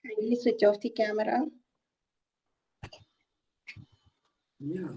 Kindly switch off the camera. Yeah.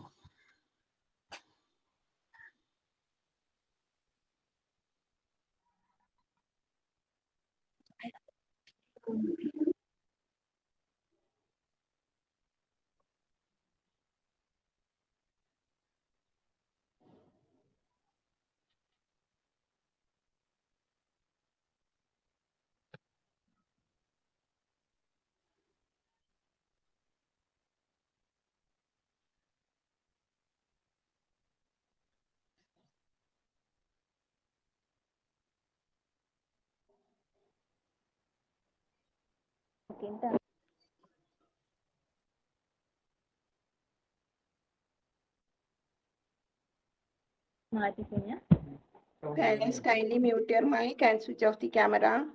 Parents, kindly mute your mic and switch off the camera.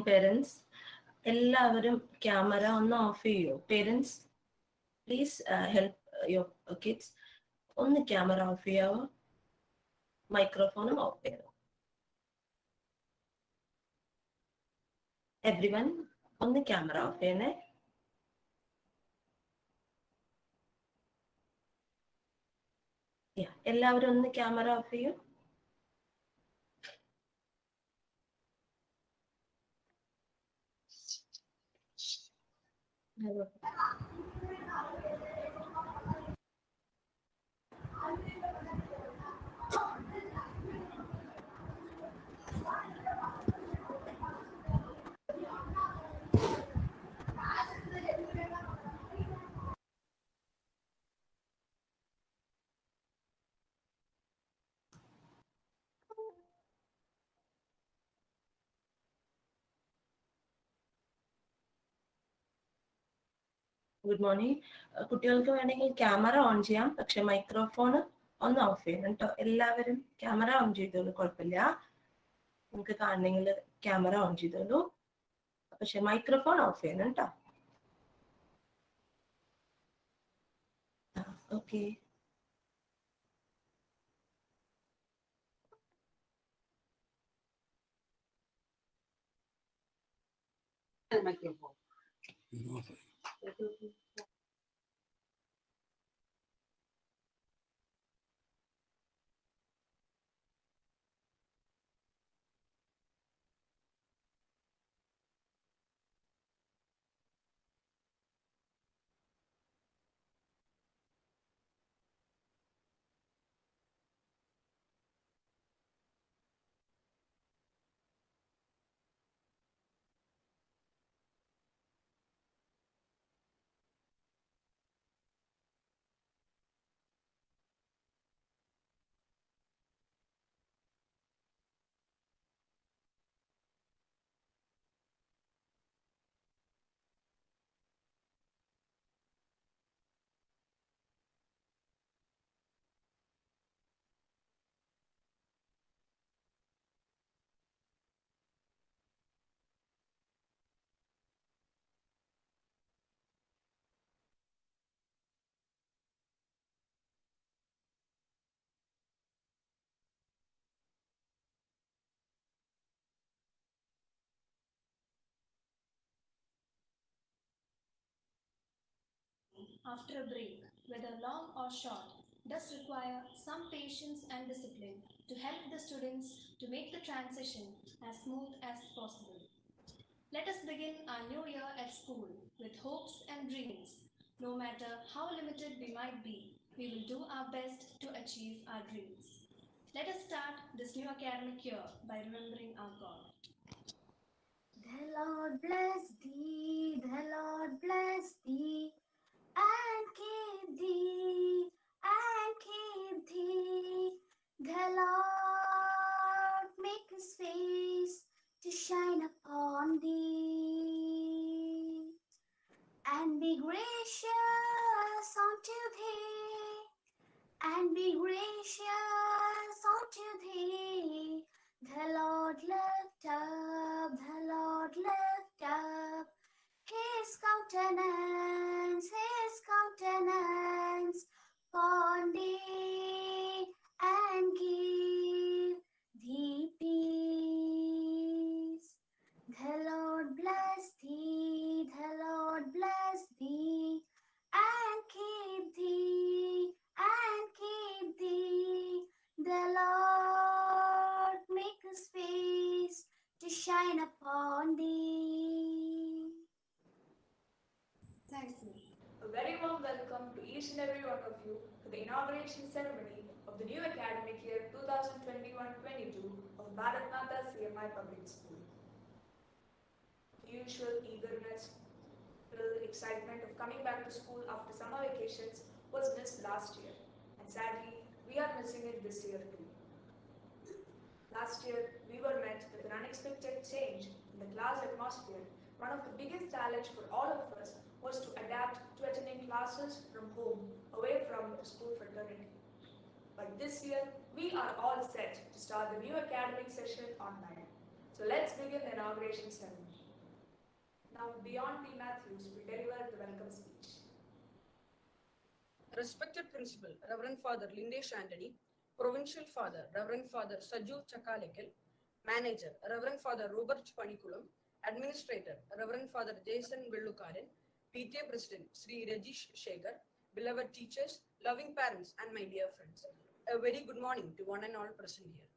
Parents, എല്ലാവരും camera ഒന്ന് of ചെയ്യോ? Parents, please help your kids. ഒന്ന് camera off ചെയ്യാവോ? മൈക്രോഫോണും of ചെയ്യണം. Everyone, ഒന്ന് camera off ചെയ്യണേ. എല്ലാവരും ഒന്ന് camera off ചെയ്യൂ. Good morning. കുട്ടികൾക്ക് വേണമെങ്കിൽ ക്യാമറ ഓൺ ചെയ്യാം, പക്ഷെ മൈക്രോഫോൺ ഒന്ന് ഓഫ് ചെയ്യണം കേട്ടോ. എല്ലാവരും ക്യാമറ ഓൺ ചെയ്തോളൂ, കുഴപ്പമില്ല. നിങ്ങൾക്ക് കാണണമെങ്കിൽ ക്യാമറ ഓൺ ചെയ്തോളൂ, പക്ഷെ മൈക്രോഫോൺ ഓഫ് ചെയ്യണം കേട്ടോ. Okay. After a break, whether long or short, does require some patience and discipline to help the students to make the transition as smooth as possible. Let us begin our new year at school with hopes and dreams. No matter how limited we might be, we will do our best to achieve our dreams. Let us start this new academic year by remembering our God. The Lord bless thee, the Lord bless thee, and keep thee, and keep thee. The Lord make his face to shine upon thee, and be gracious unto thee, and be gracious unto thee. The Lord lift up, the Lord lift up his countenance upon thee, and give thee peace. The Lord bless thee, the Lord bless thee, and keep thee, and keep thee. The Lord make his face to shine upon thee. Thank you. A very warm welcome to each and every one of you to the inauguration ceremony of the new academic year 2021-22 of Bharat Mata CMI Public School. The usual eagerness, thrill, excitement of coming back to school after summer vacations was missed last year, and sadly, we are missing it this year too. Last year, we were met with an unexpected change in the class atmosphere. One of the biggest challenges for all of us was to adapt to attending classes from home, away from the school fraternity. But this year, we are all set to start the new academic session online. So let's begin the inauguration ceremony. Now, beyond P. Matthews will deliver the welcome speech. Respected Principal, Reverend Father Lindesh Anthony, Provincial Father, Reverend Father Saju Chakalekal, Manager, Reverend Father Robert Panikulam, Administrator, Reverend Father Jason Vellukaran, PTA President Sri Rajesh Shekhar, beloved teachers, loving parents, and my dear friends. A very good morning to one and all present here.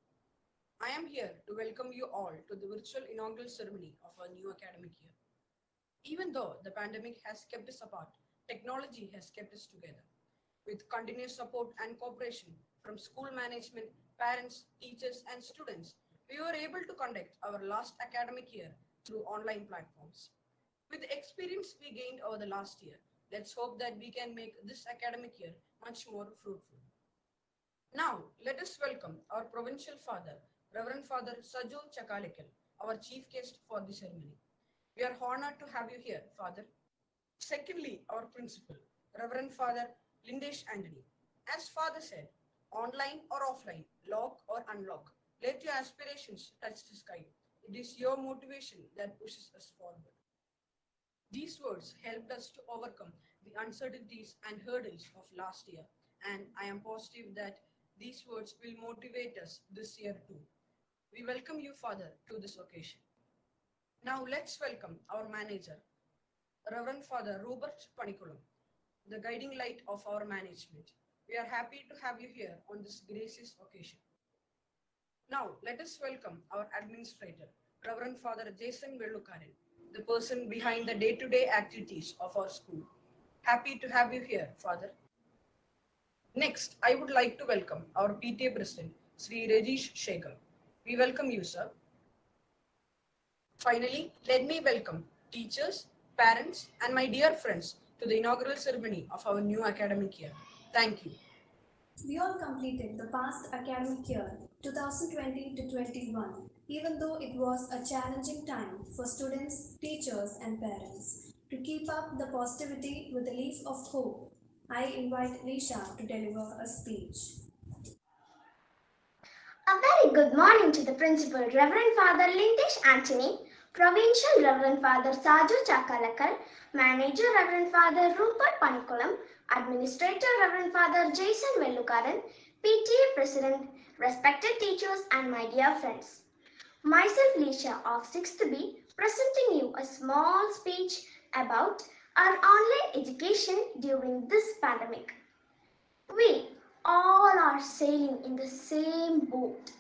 I am here to welcome you all to the virtual inaugural ceremony of our new academic year. Even though the pandemic has kept us apart, technology has kept us together. With continuous support and cooperation from school management, parents, teachers, and students, we were able to conduct our last academic year through online platforms. With the experience we gained over the last year, let's hope that we can make this academic year much more fruitful. Now, let us welcome our Provincial Father, Reverend Father Saju Chakalekal, our chief guest for the ceremony. We are honored to have you here, Father. Secondly, our Principal, Reverend Father Lindesh Anthony. As Father said, online or offline, lock or unlock, let your aspirations touch the sky. It is your motivation that pushes us forward. These words helped us to overcome the uncertainties and hurdles of last year, and I am positive that these words will motivate us this year too. We welcome you, Father, to this occasion. Now let's welcome our manager, Reverend Father Robert Panikulam, the guiding light of our management. We are happy to have you here on this gracious occasion. Now let us welcome our administrator, Reverend Father Jason Vellukaran, the person behind the day-to-day activities of our school. Happy to have you here, Father. Next, I would like to welcome our PTA President, Sri Rajesh Shekhar. We welcome you, sir. Finally, let me welcome teachers, parents, and my dear friends to the inaugural ceremony of our new academic year. Thank you. We all completed the past academic year 2020 to 21, even though it was a challenging time for students, teachers, and parents. To keep up the positivity with a leaf of hope, I invite Lisha to deliver a speech. A very good morning to the Principal, Reverend Father Lindesh Anthony, Provincial Reverend Father Saju Chakalekal, Manager Reverend Father Rupert Panikulam, Administrator Reverend Father Jason Vellukaran, PTA President, respected teachers, and my dear friends. Myself, Lisha of 6th B, presenting you a small speech about our online education during this pandemic. We all are sailing in the same boat.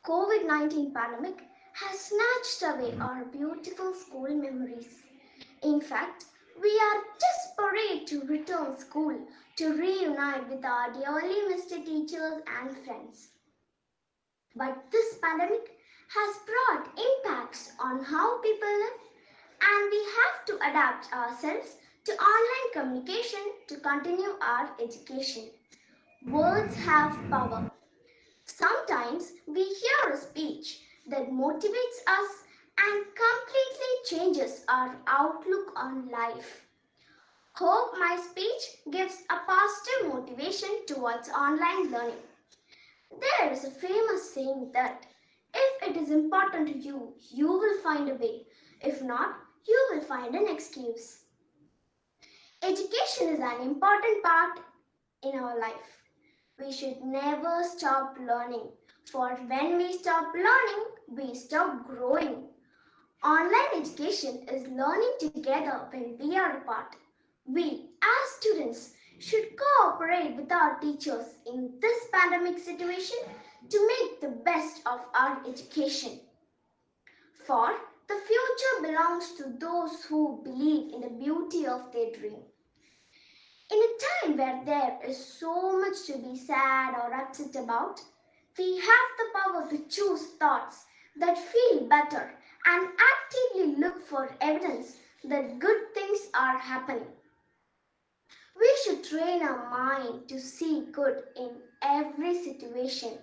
COVID-19 pandemic has snatched away our beautiful school memories. In fact, we are desperate to return school to reunite with our dearly missed teachers and friends. But this pandemic has brought impacts on how people live, and we have to adapt ourselves to online communication to continue our education. Words have power. Sometimes we hear a speech that motivates us and completely changes our outlook on life. Hope my speech gives a positive motivation towards online learning. There is a famous saying that if it is important to you, you will find a way. If not, you will find an excuse. Education is an important part in our life. We should never stop learning, for when we stop learning, we stop growing. Online education is learning together when we are apart. We, as students, should cooperate with our teachers in this pandemic situation to make the best of our education. For the future belongs to those who believe in the beauty of their dream. In a time where there is so much to be sad or upset about, we have the power to choose thoughts that feel better and actively look for evidence that good things are happening. We should train our mind to see good in every situation.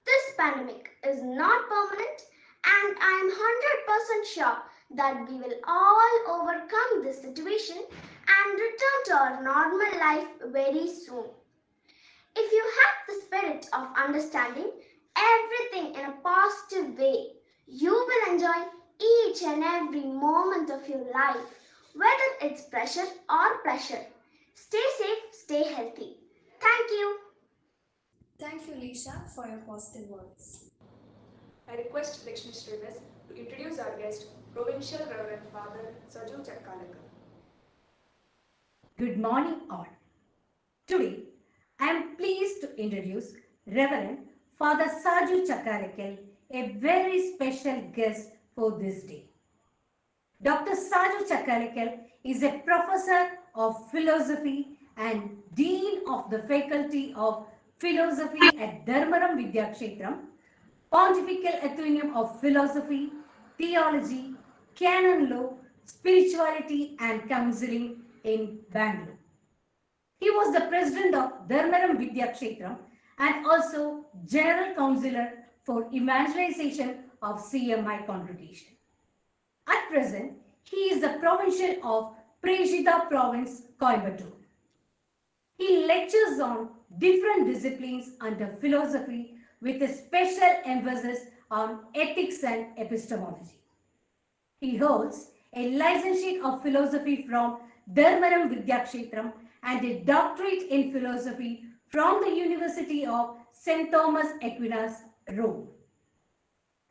This pandemic is not permanent, and I am 100% sure that we will all overcome this situation and return to our normal life very soon. If you have the spirit of understanding everything in a positive way, you will enjoy each and every moment of your life, whether it's pressure or pleasure. Stay safe, stay healthy. Thank you. Thank you, Lisha, for your positive words. I request Lakshmi Srivas to introduce our guest, Provincial Reverend Father Saju Chakkalekar. Good morning, all. Today, I am pleased to introduce Reverend Father Saju Chakkalekar, a very special guest for this day. Dr. Saju Chakkalekar is a professor of philosophy and Dean of the Faculty of Philosophy at Dharmaram Vidyakshetram, Pontifical Athenaeum of Philosophy, Theology, Canon Law, Spirituality and Counseling in Bangalore. He was the president of Dharmaram Vidyakshetram and also General Counsellor for Evangelization of CMI congregation. At present, he is the provincial of Preshida Province, Coimbatore. He lectures on different disciplines under philosophy with a special emphasis on ethics and epistemology. He holds a licentiate of philosophy from Dharmaram Vidyakshetram and a doctorate in philosophy from the University of St. Thomas Aquinas, Rome.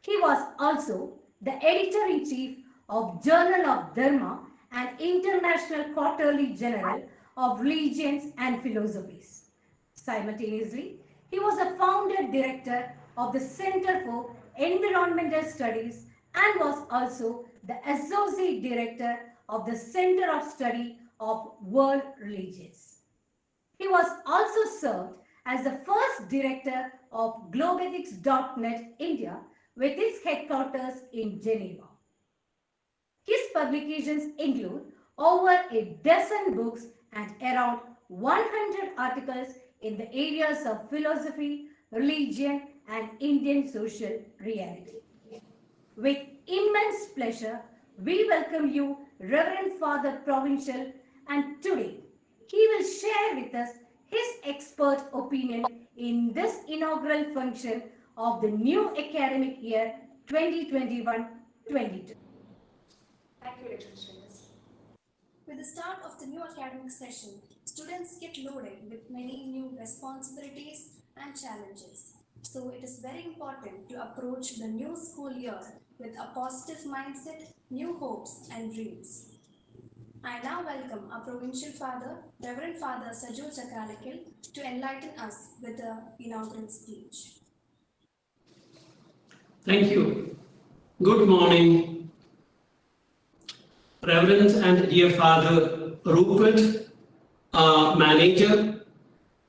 He was also the editor-in-chief of Journal of Dharma and International Quarterly Journal of Religions and Philosophies. Simultaneously, he was a founder director of the Center for Environmental Studies and was also the associate director of the Center of Study of World Religions. He was also served as the first director of Globethics.net India with its headquarters in Geneva. His publications include over a dozen books and around 100 articles in the areas of philosophy, religion, and Indian social reality. With immense pleasure, we welcome you, Reverend Father Provincial, and today he will share with us his expert opinion in this inaugural function of the new academic year 2021-22. Thank you, Lakshmi Srivas. With the start of the new academic session, students get loaded with many new responsibilities and challenges. So it is very important to approach the new school year with a positive mindset, new hopes and dreams. I now welcome our Provincial Father, Reverend Father Saju Chakkalekar, to enlighten us with the inaugural speech. Thank you. Good morning, Reverend and dear Father Rupert, our manager,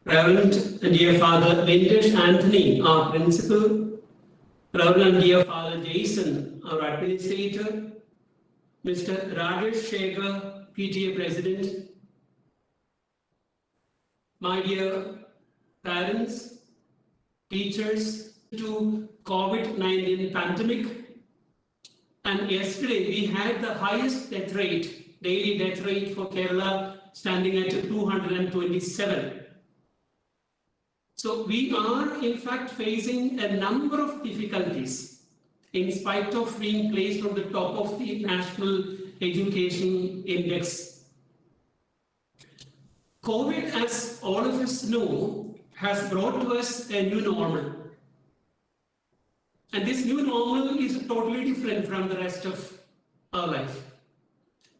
Reverend and dear Father Lindish Anthony, our principal, Reverend dear Father Jason, our administrator, Mr. Rajesh Shekhar, PTA President, my dear parents, teachers, to COVID-19 pandemic. And yesterday we had the highest death rate, daily death rate for Kerala, standing at 227. So we are in fact facing a number of difficulties in spite of being placed on the top of the National Education Index. COVID, as all of us know, has brought to us a new normal. And this new normal is totally different from the rest of our life.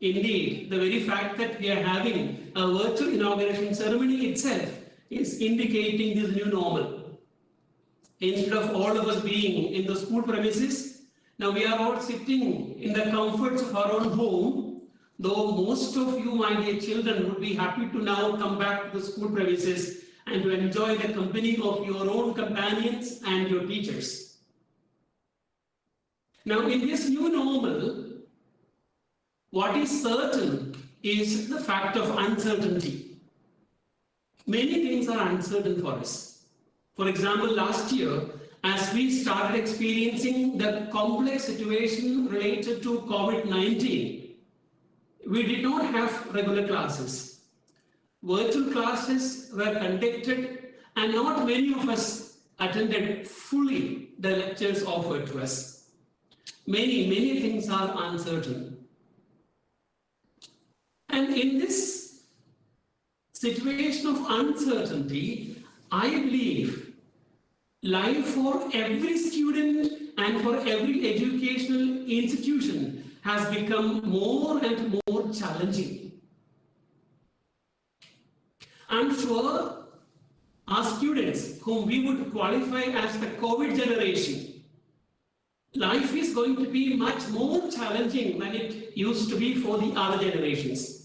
Indeed, the very fact that we are having a virtual inauguration ceremony itself is indicating this new normal. Instead of all of us being in the school premises, now we are all sitting in the comforts of our own home, though most of you, my dear children, would be happy to now come back to the school premises and to enjoy the company of your own companions and your teachers. Now, in this new normal, what is certain is the fact of uncertainty. Many things are uncertain for us. For example, last year, as we started experiencing the complex situation related to COVID-19, we did not have regular classes. Virtual classes were conducted and not many of us attended fully the lectures offered to us. Many things are uncertain. And in this situation of uncertainty, I believe life for every student and for every educational institution has become more and more challenging. I'm sure our students, whom we would qualify as the COVID generation, life is going to be much more challenging than it used to be for the other generations.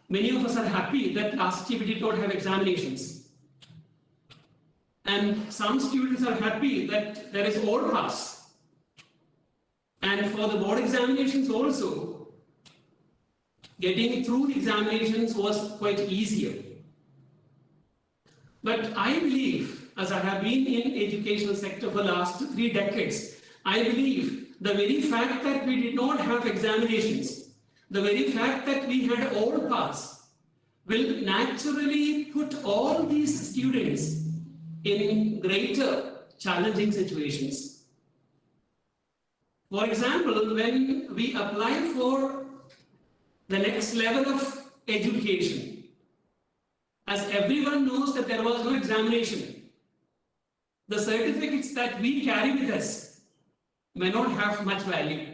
Many of us are happy that last year we did not have examinations. And some students are happy that there is all pass. And for the board examinations also, getting through the examinations was quite easier. But I believe, as I have been in educational sector for the last 3 decades, I believe the very fact that we did not have examinations, the very fact that we had all pass will naturally put all these students in greater challenging situations. For example, when we apply for the next level of education, as everyone knows that there was no examination, the certificates that we carry with us may not have much value.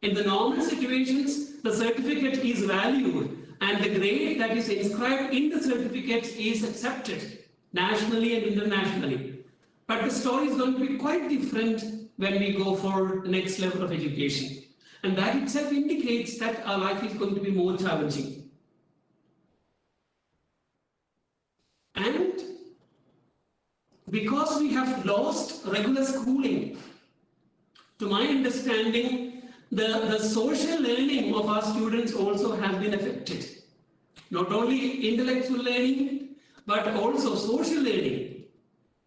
In the normal situations, the certificate is valued and the grade that is inscribed in the certificate is accepted nationally and internationally. But the story is going to be quite different when we go for the next level of education. And that itself indicates that our life is going to be more challenging. And because we have lost regular schooling, to my understanding, the social learning of our students also has been affected. Not only intellectual learning, but also social learning.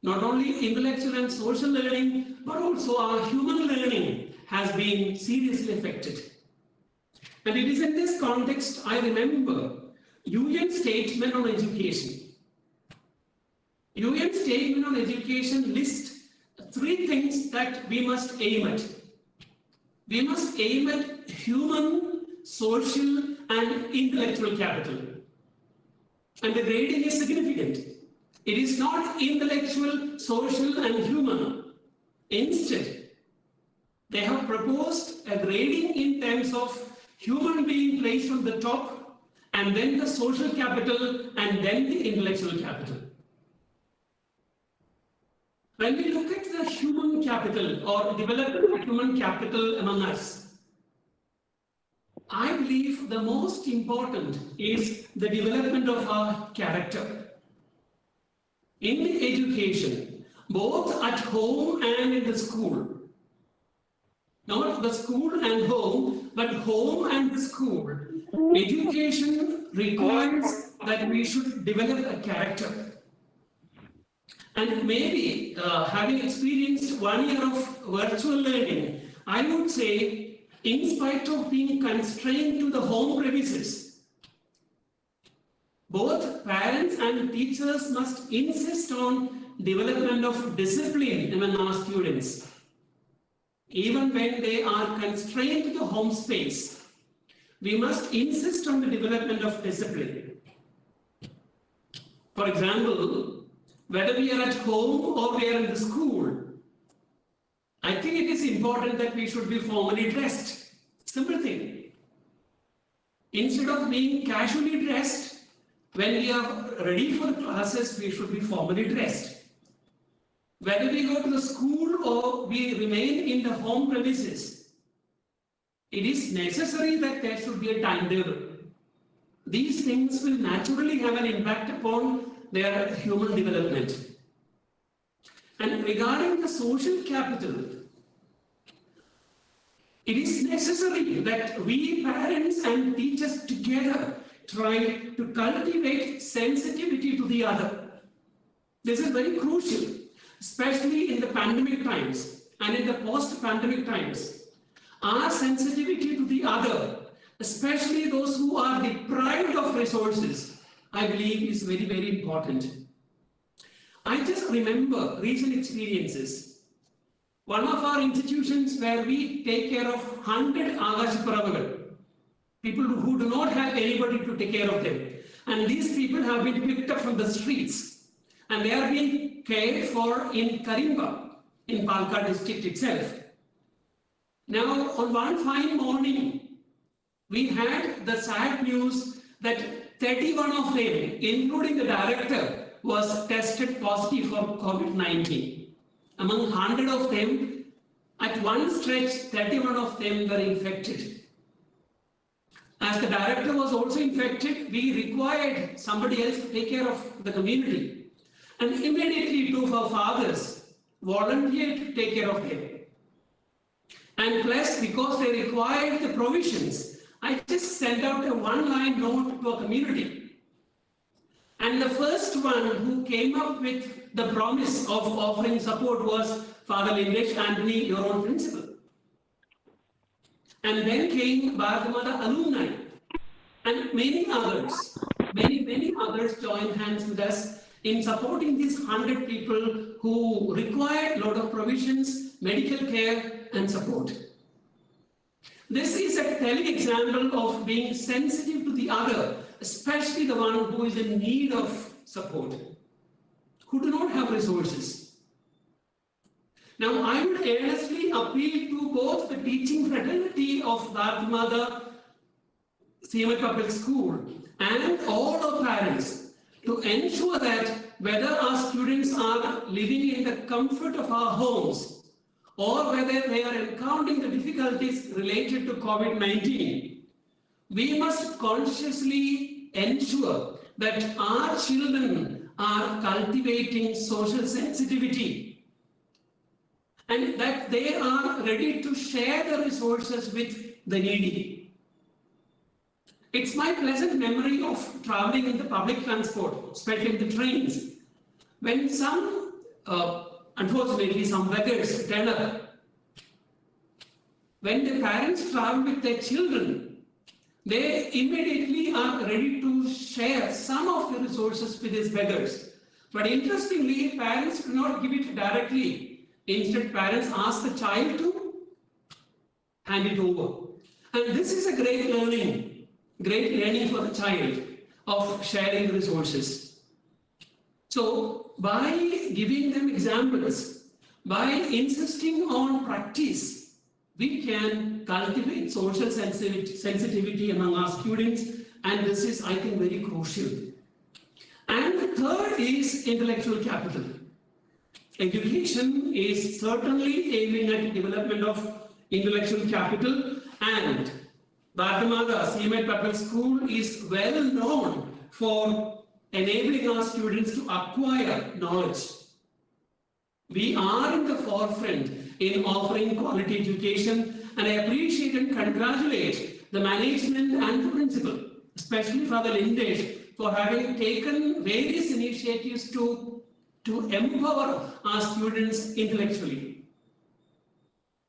Not only intellectual and social learning, but also our human learning has been seriously affected. And it is in this context I remember UN Statement on Education. UN Statement on Education lists 3 things that we must aim at. We must aim at human, social, and intellectual capital. And the grading is significant. It is not intellectual, social, and human. Instead, they have proposed a grading in terms of human being placed on the top, and then the social capital, and then the intellectual capital. When we look at the human capital or development of human capital among us, I believe the most important is the development of our character. in education, both at home and in the school. Not the school and home, but home and the school. Education requires that we should develop a character. And maybe having experienced 1 year of virtual learning, I would say, in spite of being constrained to the home premises, both parents and teachers must insist on development of discipline among our students. Even when they are constrained to the home space, we must insist on the development of discipline. For example, whether we are at home or we are in the school, I think it is important that we should be formally dressed. Simple thing. Instead of being casually dressed, when we are ready for classes, we should be formally dressed. Whether we go to the school or we remain in the home premises, it is necessary that there should be a timetable. These things will naturally have an impact upon their human development. And regarding the social capital, it is necessary that we parents and teachers together try to cultivate sensitivity to the other. This is very crucial, especially in the pandemic times and in the post-pandemic times. Our sensitivity to the other, especially those who are deprived of resources, I believe is very, very important. I just remember recent experiences. One of our institutions where we take care of 100 Agashparavagal, people who do not have anybody to take care of them. And these people have been picked up from the streets and they are being cared for in Karimba, in Palakkad district itself. Now, on one fine morning, we had the sad news that 31 of them, including the director, was tested positive for COVID-19. Among 100 of them, at one stretch, 31 of them were infected. As the director was also infected, we required somebody else to take care of the community. And immediately two of our fathers volunteered to take care of them. And plus, because they required the provisions, I just sent out a one-line note to a community. And the first one who came up with the promise of offering support was Father Lindesh Anthony, your own principal. And then came Bharatamata alumni and many others joined hands with us in supporting these 100 people who required a lot of provisions, medical care and support. This is a telling example of being sensitive to the other, especially the one who is in need of support, who do not have resources. Now, I would earnestly appeal to both the teaching fraternity of Bharatamata CMI Public School and all our parents to ensure that whether our students are living in the comfort of our homes or whether they are encountering the difficulties related to COVID-19, we must consciously ensure that our children are cultivating social sensitivity and that they are ready to share the resources with the needy. It's my pleasant memory of traveling in the public transport, especially in the trains, when some, unfortunately, some beggars turn up. When the parents travel with their children, they immediately are ready to share some of the resources with these beggars. But interestingly, parents do not give it directly. Instead, parents ask the child to hand it over. And this is a great learning for the child of sharing resources. So, by giving them examples, by insisting on practice, we can cultivate social sensitivity among our students, and this is, I think, very crucial. And the third is intellectual capital. Education is certainly aiming at development of intellectual capital, and Bharatamata CMI Public School is well known for enabling our students to acquire knowledge. We are in the forefront in offering quality education, and I appreciate and congratulate the management and the principal, especially Father Lindesh, for having taken various initiatives to empower our students intellectually.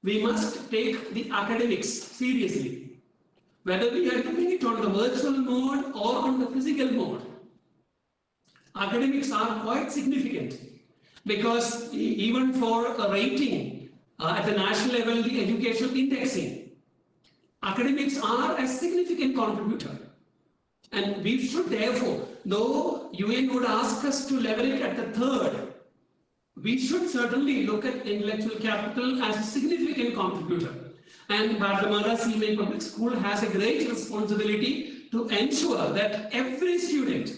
We must take the academics seriously, whether we are doing it on the virtual mode or on the physical mode. Academics are quite significant because even for a rating at the national level, the educational indexing, academics are a significant contributor. And we should therefore, though UN would ask us to level it at the third, we should certainly look at intellectual capital as a significant contributor. And Bharatmala CMA Public School has a great responsibility to ensure that every student,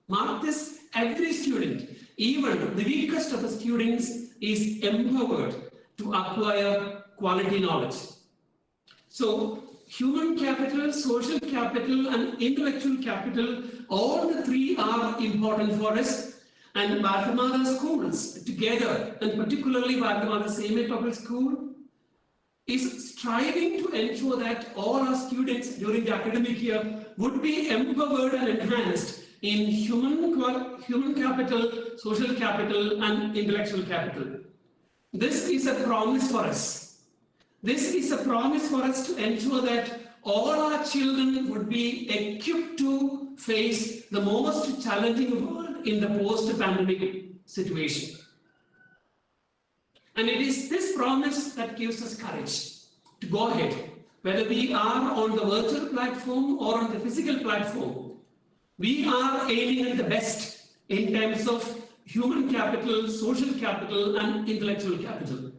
mark this, every student, even the weakest of the students, is empowered to acquire quality knowledge. So, human capital, social capital, and intellectual capital, all the three are important for us. And Bharatmala schools together, and particularly Bharatmala CMA Public School, is striving to ensure that all our students during the academic year would be empowered and enhanced in human capital, social capital, and intellectual capital. This is a promise for us. This is a promise for us to ensure that all our children would be equipped to face the most challenging world in the post-pandemic situation. And it is this promise that gives us courage to go ahead, whether we are on the virtual platform or on the physical platform. We are aiming at the best in terms of human capital, social capital, and intellectual capital.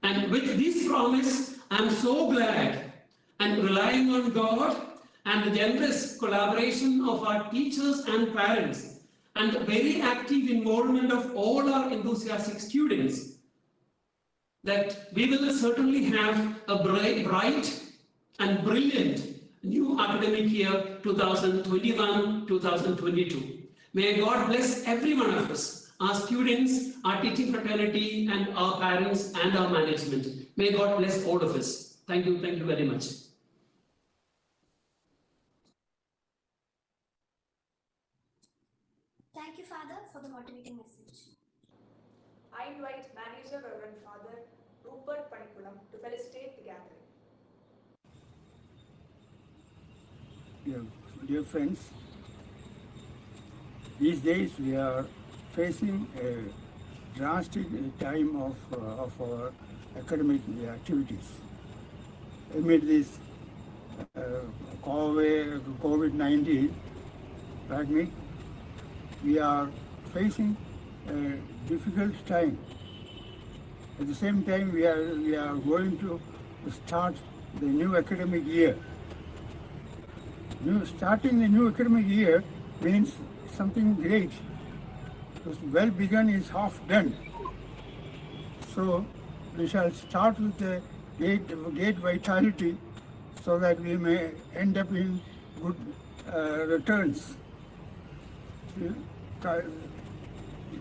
And with this promise, I'm so glad, and relying on God and the generous collaboration of our teachers and parents, and the very active involvement of all our enthusiastic students, that we will certainly have a bright and brilliant new academic year 2021-2022. May God bless every one of us, our students, our teaching fraternity, and our parents and our management. May God bless all of us. Thank you very much. Thank you, Father, for the motivating message. I invite Manager Reverend Father Rupert Panikulam to felicitate the gathering. Dear friends, these days we are facing a drastic time of our academic activities. Amid this COVID-19 pandemic, we are facing a difficult time. At the same time, we are going to start the new academic year. Starting the new academic year means something great, because well begun is half done. So we shall start with a great vitality, so that we may end up in good returns.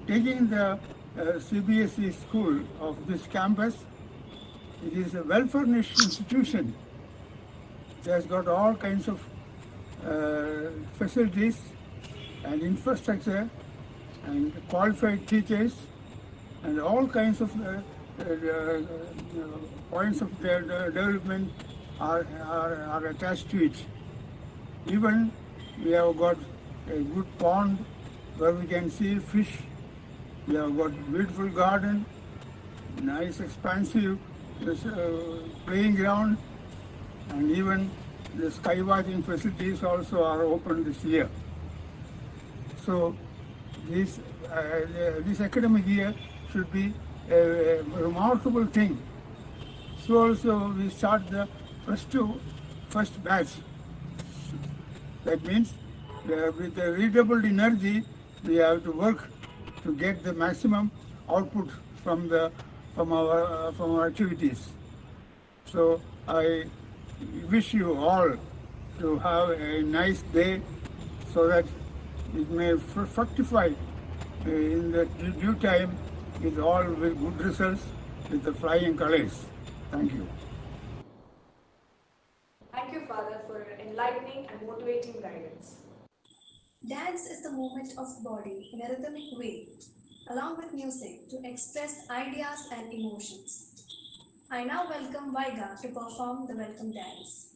Taking the CBSE school of this campus, it is a well-furnished institution. It has got all kinds of facilities and infrastructure and qualified teachers and all kinds of points of development are attached to it. Even we have got a good pond where we can see fish. We have got beautiful garden, nice expansive playing ground, and even the skywatching facilities also are open this year. So this academic year should be a remarkable thing. So also we start the first batch. That means with the redoubled energy, we have to work to get the maximum output from our activities. So I wish you all to have a nice day, so that it may fructify in the due time with all with good results with the flying colors. Thank you. Thank you, Father, for your enlightening and motivating guidance. Dance is the movement of body in a rhythmic way, along with music, to express ideas and emotions. I now welcome Vaiga to perform the welcome dance.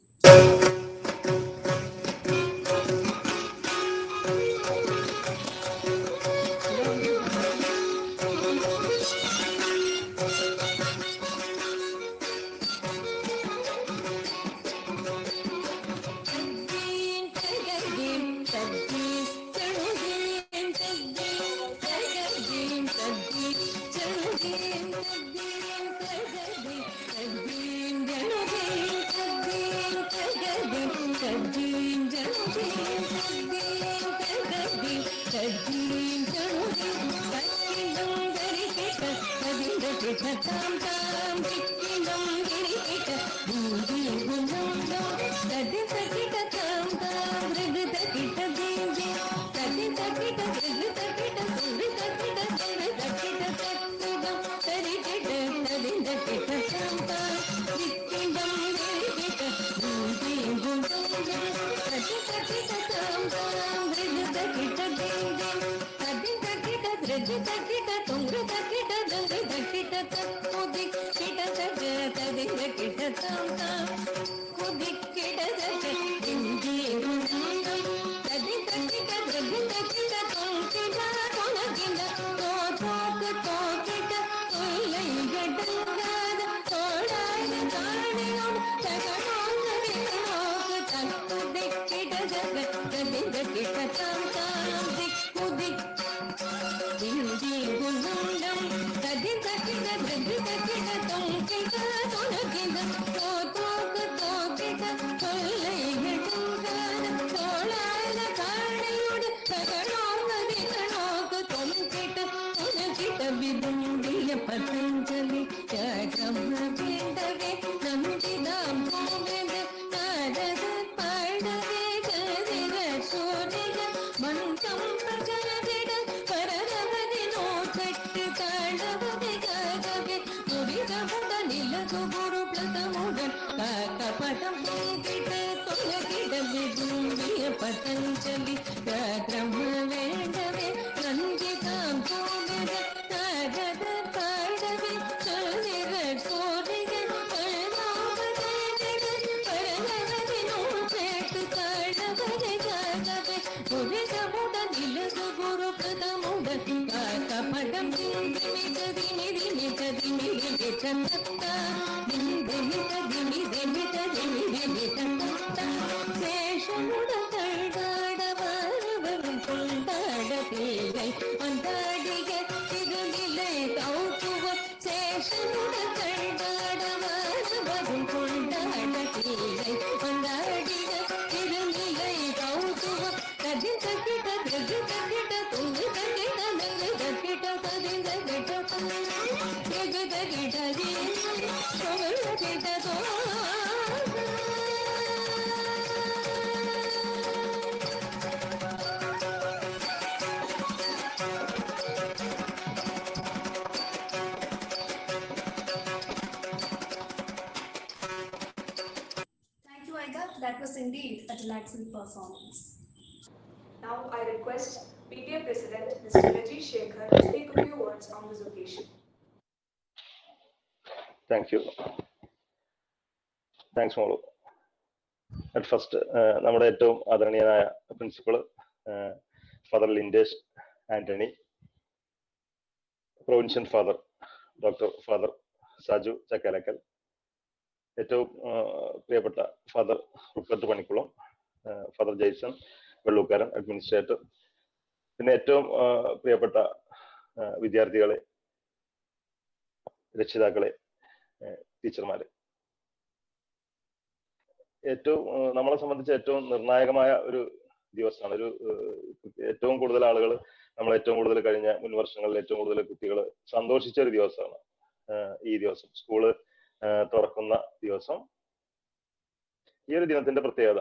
Thank you, Vaiga. That was indeed a delightful performance. Now I request PTA President Mr. Rajesh Shekhar to speak a few words on this occasion. Thank you. Thanks, Molu. At first, നമ്മുടെ ഏറ്റവും ആദരണീയനായ principal father Lindesh Antony, provincial father doctor father Saju Chakkalakkal, ഏറ്റവും പ്രിയപ്പെട്ട father Rupert Panikkulam, father Jason Vellookkaran administrator, പിന്നെ ഏറ്റവും പ്രിയപ്പെട്ട വിദ്യാർത്ഥികളെ, രക്ഷിതാക്കളെ, ടീച്ചർമാരെ, ഏറ്റവും നമ്മളെ സംബന്ധിച്ച് ഏറ്റവും നിർണായകമായ ഒരു ദിവസമാണ്. ഏറ്റവും കൂടുതൽ ആളുകൾ, നമ്മൾ ഏറ്റവും കൂടുതൽ കഴിഞ്ഞ മുൻ വർഷങ്ങളിൽ ഏറ്റവും കൂടുതൽ കുട്ടികൾ സന്തോഷിച്ച ഒരു ദിവസമാണ് ഈ ദിവസം, സ്കൂള് തുറക്കുന്ന ദിവസം. ഈ ഒരു ദിനത്തിന്റെ പ്രത്യേകത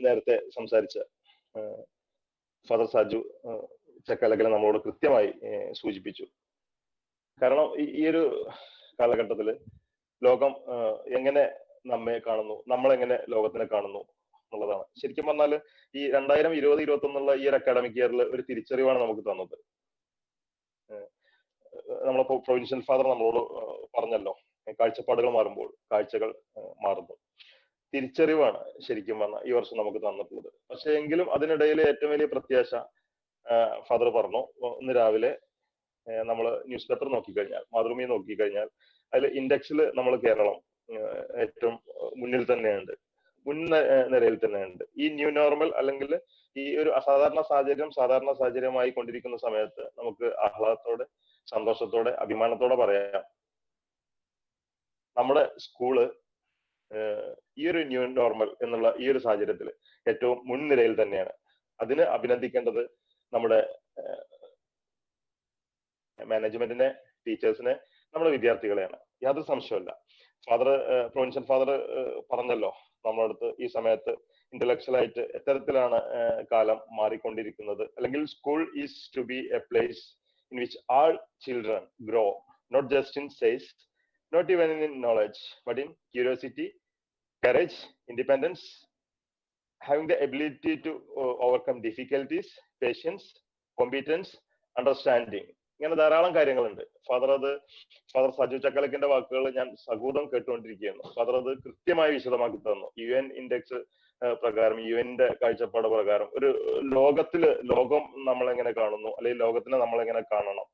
നേരത്തെ സംസാരിച്ച ഫാദർ സാജു ചക്കാലക്കൽ നമ്മളോട് കൃത്യമായി സൂചിപ്പിച്ചു. കാരണം ഈ ഒരു കാലഘട്ടത്തിൽ ലോകം എങ്ങനെ നമ്മെ കാണുന്നു, നമ്മളെങ്ങനെ ലോകത്തിനെ കാണുന്നു എന്നുള്ളതാണ്. ശരിക്കും പറഞ്ഞാൽ ഈ 2020-21 ഈ ഒരു അക്കാഡമിക് ഇയറിൽ ഒരു തിരിച്ചറിവാണ് നമുക്ക് തന്നത്. നമ്മളെ പ്രൊവിൻഷ്യൽ ഫാദർ നമ്മളോട് പറഞ്ഞല്ലോ, കാഴ്ചപ്പാടുകൾ മാറുമ്പോൾ കാഴ്ചകൾ മാറുന്നു. തിരിച്ചറിവാണ് ശരിക്കും പറഞ്ഞാൽ ഈ വർഷം നമുക്ക് തന്നിട്ടുള്ളത്. പക്ഷെ എങ്കിലും അതിനിടയിൽ ഏറ്റവും വലിയ പ്രത്യാശ ഫാദർ പറഞ്ഞു. ഇന്ന് രാവിലെ നമ്മൾ ന്യൂസ് പേപ്പർ നോക്കിക്കഴിഞ്ഞാൽ, മാതൃഭൂമി നോക്കിക്കഴിഞ്ഞാൽ അതിൽ ഇൻഡെക്സിൽ നമ്മൾ കേരളം ഏറ്റവും മുന്നിൽ തന്നെയുണ്ട്, മുൻനിരയിൽ തന്നെയുണ്ട്. ഈ ന്യൂ നോർമൽ അല്ലെങ്കിൽ ഈ ഒരു അസാധാരണ സാഹചര്യം സാധാരണ സാഹചര്യമായി കൊണ്ടിരിക്കുന്ന സമയത്ത് നമുക്ക് ആഹ്ലാദത്തോടെ, സന്തോഷത്തോടെ, അഭിമാനത്തോടെ പറയാം, നമ്മുടെ സ്കൂള് ഈ ഒരു ന്യൂ നോർമൽ എന്നുള്ള ഈ ഒരു സാഹചര്യത്തിൽ ഏറ്റവും മുൻനിരയിൽ തന്നെയാണ്. അതിന് അഭിനന്ദിക്കേണ്ടത് നമ്മുടെ മാനേജ്മെന്റിനെ, ടീച്ചേഴ്സിനെ, നമ്മുടെ വിദ്യാർത്ഥികളെയാണ്. യാതൊരു സംശയമില്ല. ഫാദർ, പ്രൊവിൻഷ്യൽ ഫാദർ പറഞ്ഞല്ലോ നമ്മുടെ അടുത്ത് ഈ സമയത്ത് ഇന്റലക്ച്വൽ ആയിട്ട് എത്തരത്തിലാണ് കാലം മാറിക്കൊണ്ടിരിക്കുന്നത്. അല്ലെങ്കിൽ school is to be a place in which all children grow, not just in size, not even in knowledge, but in curiosity, courage, independence, having the ability to overcome difficulties, patience, competence, understanding. ഇങ്ങനെ ധാരാളം കാര്യങ്ങളുണ്ട്. Father Saju ചക്കാലക്കിന്റെ വാക്കുകൾ ഞാൻ സകൂതം കേട്ടുകൊണ്ടിരിക്കുകയാണ്. Father അത് കൃത്യമായി വിശദമാക്കി തന്നു. UN index പ്രകാരം, UN-ന്റെ കാഴ്ചപ്പാട് പ്രകാരം ഒരു ലോകം നമ്മളെങ്ങനെ കാണുന്നു, അല്ലെങ്കിൽ ലോകത്തിനെ നമ്മളെങ്ങനെ കാണണം.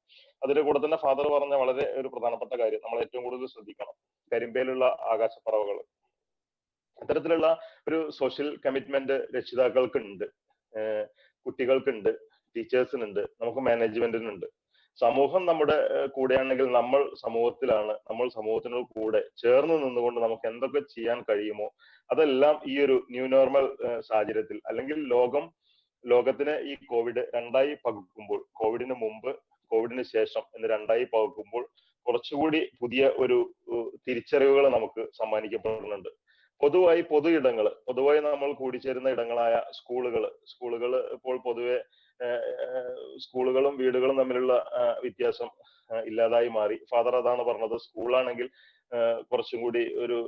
അതിന്റെ കൂടെ തന്നെ ഫാദർ പറഞ്ഞ വളരെ ഒരു പ്രധാനപ്പെട്ട കാര്യം നമ്മൾ ഏറ്റവും കൂടുതൽ ശ്രദ്ധിക്കണം, കരിമ്പയിലുള്ള ആകാശപ്പറവകൾ. അത്തരത്തിലുള്ള ഒരു സോഷ്യൽ കമ്മിറ്റ്മെന്റ് രക്ഷിതാക്കൾക്കുണ്ട്, കുട്ടികൾക്കുണ്ട്, ടീച്ചേഴ്സിനുണ്ട്, നമുക്ക് മാനേജ്മെന്റിനുണ്ട്. സമൂഹം നമ്മുടെ കൂടെയാണെങ്കിൽ നമ്മൾ സമൂഹത്തിലാണ്. നമ്മൾ സമൂഹത്തിനോട് കൂടെ ചേർന്ന് നിന്നുകൊണ്ട് നമുക്ക് എന്തൊക്കെ ചെയ്യാൻ കഴിയുമോ അതെല്ലാം ഈ ഒരു ന്യൂ നോർമൽ സാഹചര്യത്തിൽ, അല്ലെങ്കിൽ ലോകത്തിനെ ഈ കോവിഡ് രണ്ടായി പകുക്കുമ്പോൾ, കോവിഡിന് മുമ്പ് കോവിഡിന് ശേഷം എന്ന് രണ്ടായി പകുക്കുമ്പോൾ കുറച്ചുകൂടി പുതിയ ഒരു തിരിച്ചറിവുകൾ നമുക്ക് സമ്മാനിക്കപ്പെടുന്നുണ്ട്. പൊതുവായി നമ്മൾ കൂടിച്ചേരുന്ന ഇടങ്ങളായ സ്കൂളുകൾ ഇപ്പോൾ പൊതുവെ സ്കൂളുകളും വീടുകളും തമ്മിലുള്ള വ്യത്യാസം ഇല്ലാതായി മാറി. ഫാദർ അതാണ് പറഞ്ഞത്. സ്കൂളാണെങ്കിൽ കുറച്ചും കൂടി ഒരു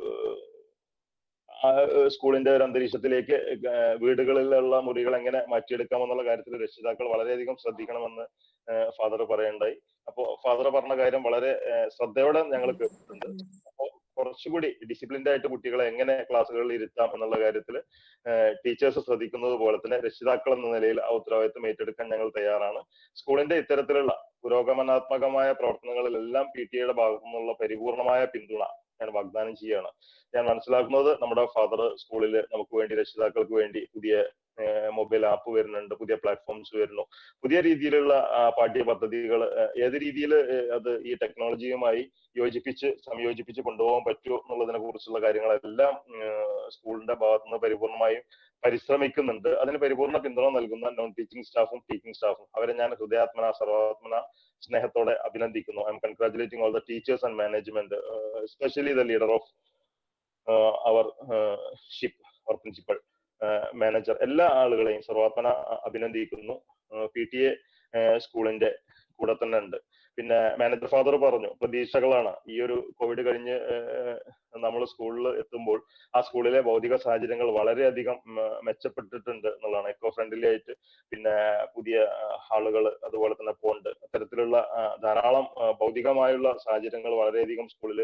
സ്കൂളിന്റെ ഒരു അന്തരീക്ഷത്തിലേക്ക് വീടുകളിലുള്ള മുറികൾ എങ്ങനെ മാറ്റിയെടുക്കാമെന്നുള്ള കാര്യത്തിൽ രക്ഷിതാക്കൾ വളരെയധികം ശ്രദ്ധിക്കണമെന്ന് ഫാദർ പറയണ്ടായി. അപ്പോ ഫാദർ പറഞ്ഞ കാര്യം വളരെ ശ്രദ്ധയോടെ ഞങ്ങൾ കേട്ടിട്ടുണ്ട്. അപ്പോൾ കുറച്ചുകൂടി ഡിസിപ്ലിൻഡ് ആയിട്ട് കുട്ടികളെ എങ്ങനെ ക്ലാസ്സുകളിൽ ഇരുത്താം എന്നുള്ള കാര്യത്തിൽ ടീച്ചേഴ്സ് ശ്രദ്ധിക്കുന്നത് പോലെ തന്നെ രക്ഷിതാക്കൾ എന്ന നിലയിൽ ആ ഉത്തരവാദിത്വം ഏറ്റെടുക്കാൻ ഞങ്ങൾ തയ്യാറാണ്. സ്കൂളിന്റെ ഇത്തരത്തിലുള്ള പുരോഗമനാത്മകമായ പ്രവർത്തനങ്ങളിലെല്ലാം PTA-യുടെ ഭാഗത്തു നിന്നുള്ള പരിപൂർണമായ പിന്തുണ ഞാൻ വാഗ്ദാനം ചെയ്യുകയാണ്. ഞാൻ മനസ്സിലാക്കുന്നത് നമ്മുടെ ഫാദർ സ്കൂളിൽ നമുക്ക് വേണ്ടി, രക്ഷിതാക്കൾക്ക് വേണ്ടി പുതിയ മൊബൈൽ ആപ്പ് വരുന്നുണ്ട്, പുതിയ പ്ലാറ്റ്ഫോംസ് വരുന്നു, പുതിയ രീതിയിലുള്ള പാഠ്യ പദ്ധതികൾ ഏത് രീതിയിൽ അത് ഈ ടെക്നോളജിയുമായി സംയോജിപ്പിച്ച് കൊണ്ടുപോകാൻ പറ്റുമോ എന്നുള്ളതിനെ കുറിച്ചുള്ള കാര്യങ്ങളെല്ലാം സ്കൂളിന്റെ ഭാഗത്തുനിന്ന് പരിപൂർണമായും പരിശ്രമിക്കുന്നുണ്ട്. അതിന് പരിപൂർണ പിന്തുണ നൽകുന്ന നോൺ ടീച്ചിങ് സ്റ്റാഫും ടീച്ചിങ് സ്റ്റാഫും അവരെ ഞാൻ സർവാത്മന സ്നേഹത്തോടെ അഭിനന്ദിക്കുന്നു. I am congratulating all the teachers and management, especially the leader of our ship, our principal, manager, എല്ലാ ആളുകളെയും സർവാത്മന അഭിനന്ദിക്കുന്നു. PTA സ്കൂളിന്റെ കൂടെ തന്നെ ഉണ്ട്. പിന്നെ മാനേജർ ഫാദർ പറഞ്ഞു പ്രതീക്ഷകളാണ്. ഈ ഒരു കോവിഡ് കഴിഞ്ഞ് നമ്മൾ സ്കൂളിൽ എത്തുമ്പോൾ ആ സ്കൂളിലെ ഭൗതിക സാഹചര്യങ്ങൾ വളരെയധികം മെച്ചപ്പെട്ടിട്ടുണ്ട് എന്നുള്ളതാണ്. എക്കോ ഫ്രണ്ട്ലി ആയിട്ട്, പിന്നെ പുതിയ ഹാളുകൾ, അതുപോലെ തന്നെ പോണ്ട്, അത്തരത്തിലുള്ള ധാരാളം ഭൗതികമായുള്ള സാഹചര്യങ്ങൾ വളരെയധികം സ്കൂളിൽ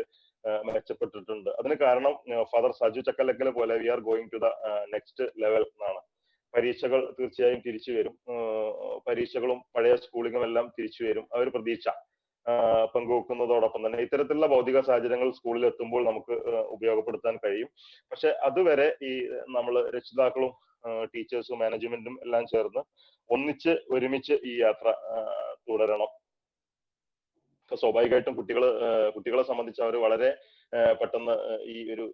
മെച്ചപ്പെട്ടിട്ടുണ്ട്. അതിന് കാരണം ഫാദർ സജു ചക്കലക്കൽ പോലെ we are going to the next level എന്നാണ്. പരീക്ഷകൾ തീർച്ചയായും തിരിച്ചു വരും. പരീക്ഷകളും പഴയ സ്കൂളിങ്ങും എല്ലാം തിരിച്ചു വരും. ആ ഒരു പ്രതീക്ഷ പങ്കുവെക്കുന്നതോടൊപ്പം തന്നെ ഇത്തരത്തിലുള്ള ഭൗതിക സാഹചര്യങ്ങൾ സ്കൂളിൽ എത്തുമ്പോൾ നമുക്ക് ഉപയോഗപ്പെടുത്താൻ കഴിയും. പക്ഷെ അതുവരെ ഈ നമ്മൾ രക്ഷിതാക്കളും ടീച്ചേഴ്സും മാനേജ്മെന്റും എല്ലാം ചേർന്ന് ഒരുമിച്ച് ഈ യാത്ര തുടരണം. ഇപ്പൊ സ്വാഭാവികമായിട്ടും കുട്ടികളെ സംബന്ധിച്ച് അവർ വളരെ പെട്ടെന്ന് ഈ ഒരു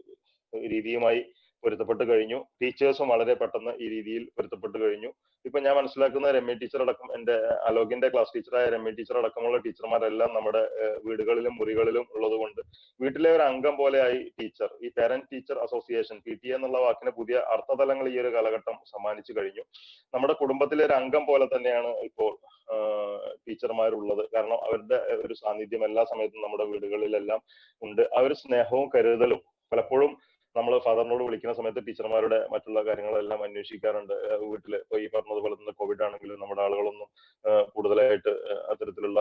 രീതിയുമായി പൊരുത്തപ്പെട്ട് കഴിഞ്ഞു. ടീച്ചേഴ്സും വളരെ പെട്ടെന്ന് ഈ രീതിയിൽ പൊരുത്തപ്പെട്ട് കഴിഞ്ഞു. ഇപ്പൊ ഞാൻ മനസ്സിലാക്കുന്ന രമ്യ ടീച്ചർ അടക്കം, എന്റെ അലോകിന്റെ ക്ലാസ് ടീച്ചറായ രമ്യ ടീച്ചർ അടക്കമുള്ള ടീച്ചർമാരെല്ലാം നമ്മുടെ വീടുകളിലും മുറികളിലും ഉള്ളത് കൊണ്ട് വീട്ടിലെ ഒരു അംഗം പോലെയായി ടീച്ചർ. ഈ പാരന്റ് ടീച്ചർ അസോസിയേഷൻ, PTA എന്നുള്ള വാക്കിന് പുതിയ അർത്ഥതലങ്ങൾ ഈ ഒരു കാലഘട്ടം സമ്മാനിച്ചു കഴിഞ്ഞു. നമ്മുടെ കുടുംബത്തിലെ ഒരു അംഗം പോലെ തന്നെയാണ് ഇപ്പോൾ ടീച്ചർമാരുള്ളത്. കാരണം അവരുടെ ഒരു സാന്നിധ്യം എല്ലാ സമയത്തും നമ്മുടെ വീടുകളിലെല്ലാം ഉണ്ട്. ആ ഒരു സ്നേഹവും കരുതലും പലപ്പോഴും നമ്മൾ ഫാദറിനോട് വിളിക്കുന്ന സമയത്ത് ടീച്ചർമാരുടെ മറ്റുള്ള കാര്യങ്ങളെല്ലാം അന്വേഷിക്കാറുണ്ട്. വീട്ടില് ഇപ്പൊ ഈ പറഞ്ഞതുപോലെ തന്നെ കോവിഡ് ആണെങ്കിലും നമ്മുടെ ആളുകളൊന്നും കൂടുതലായിട്ട് അത്തരത്തിലുള്ള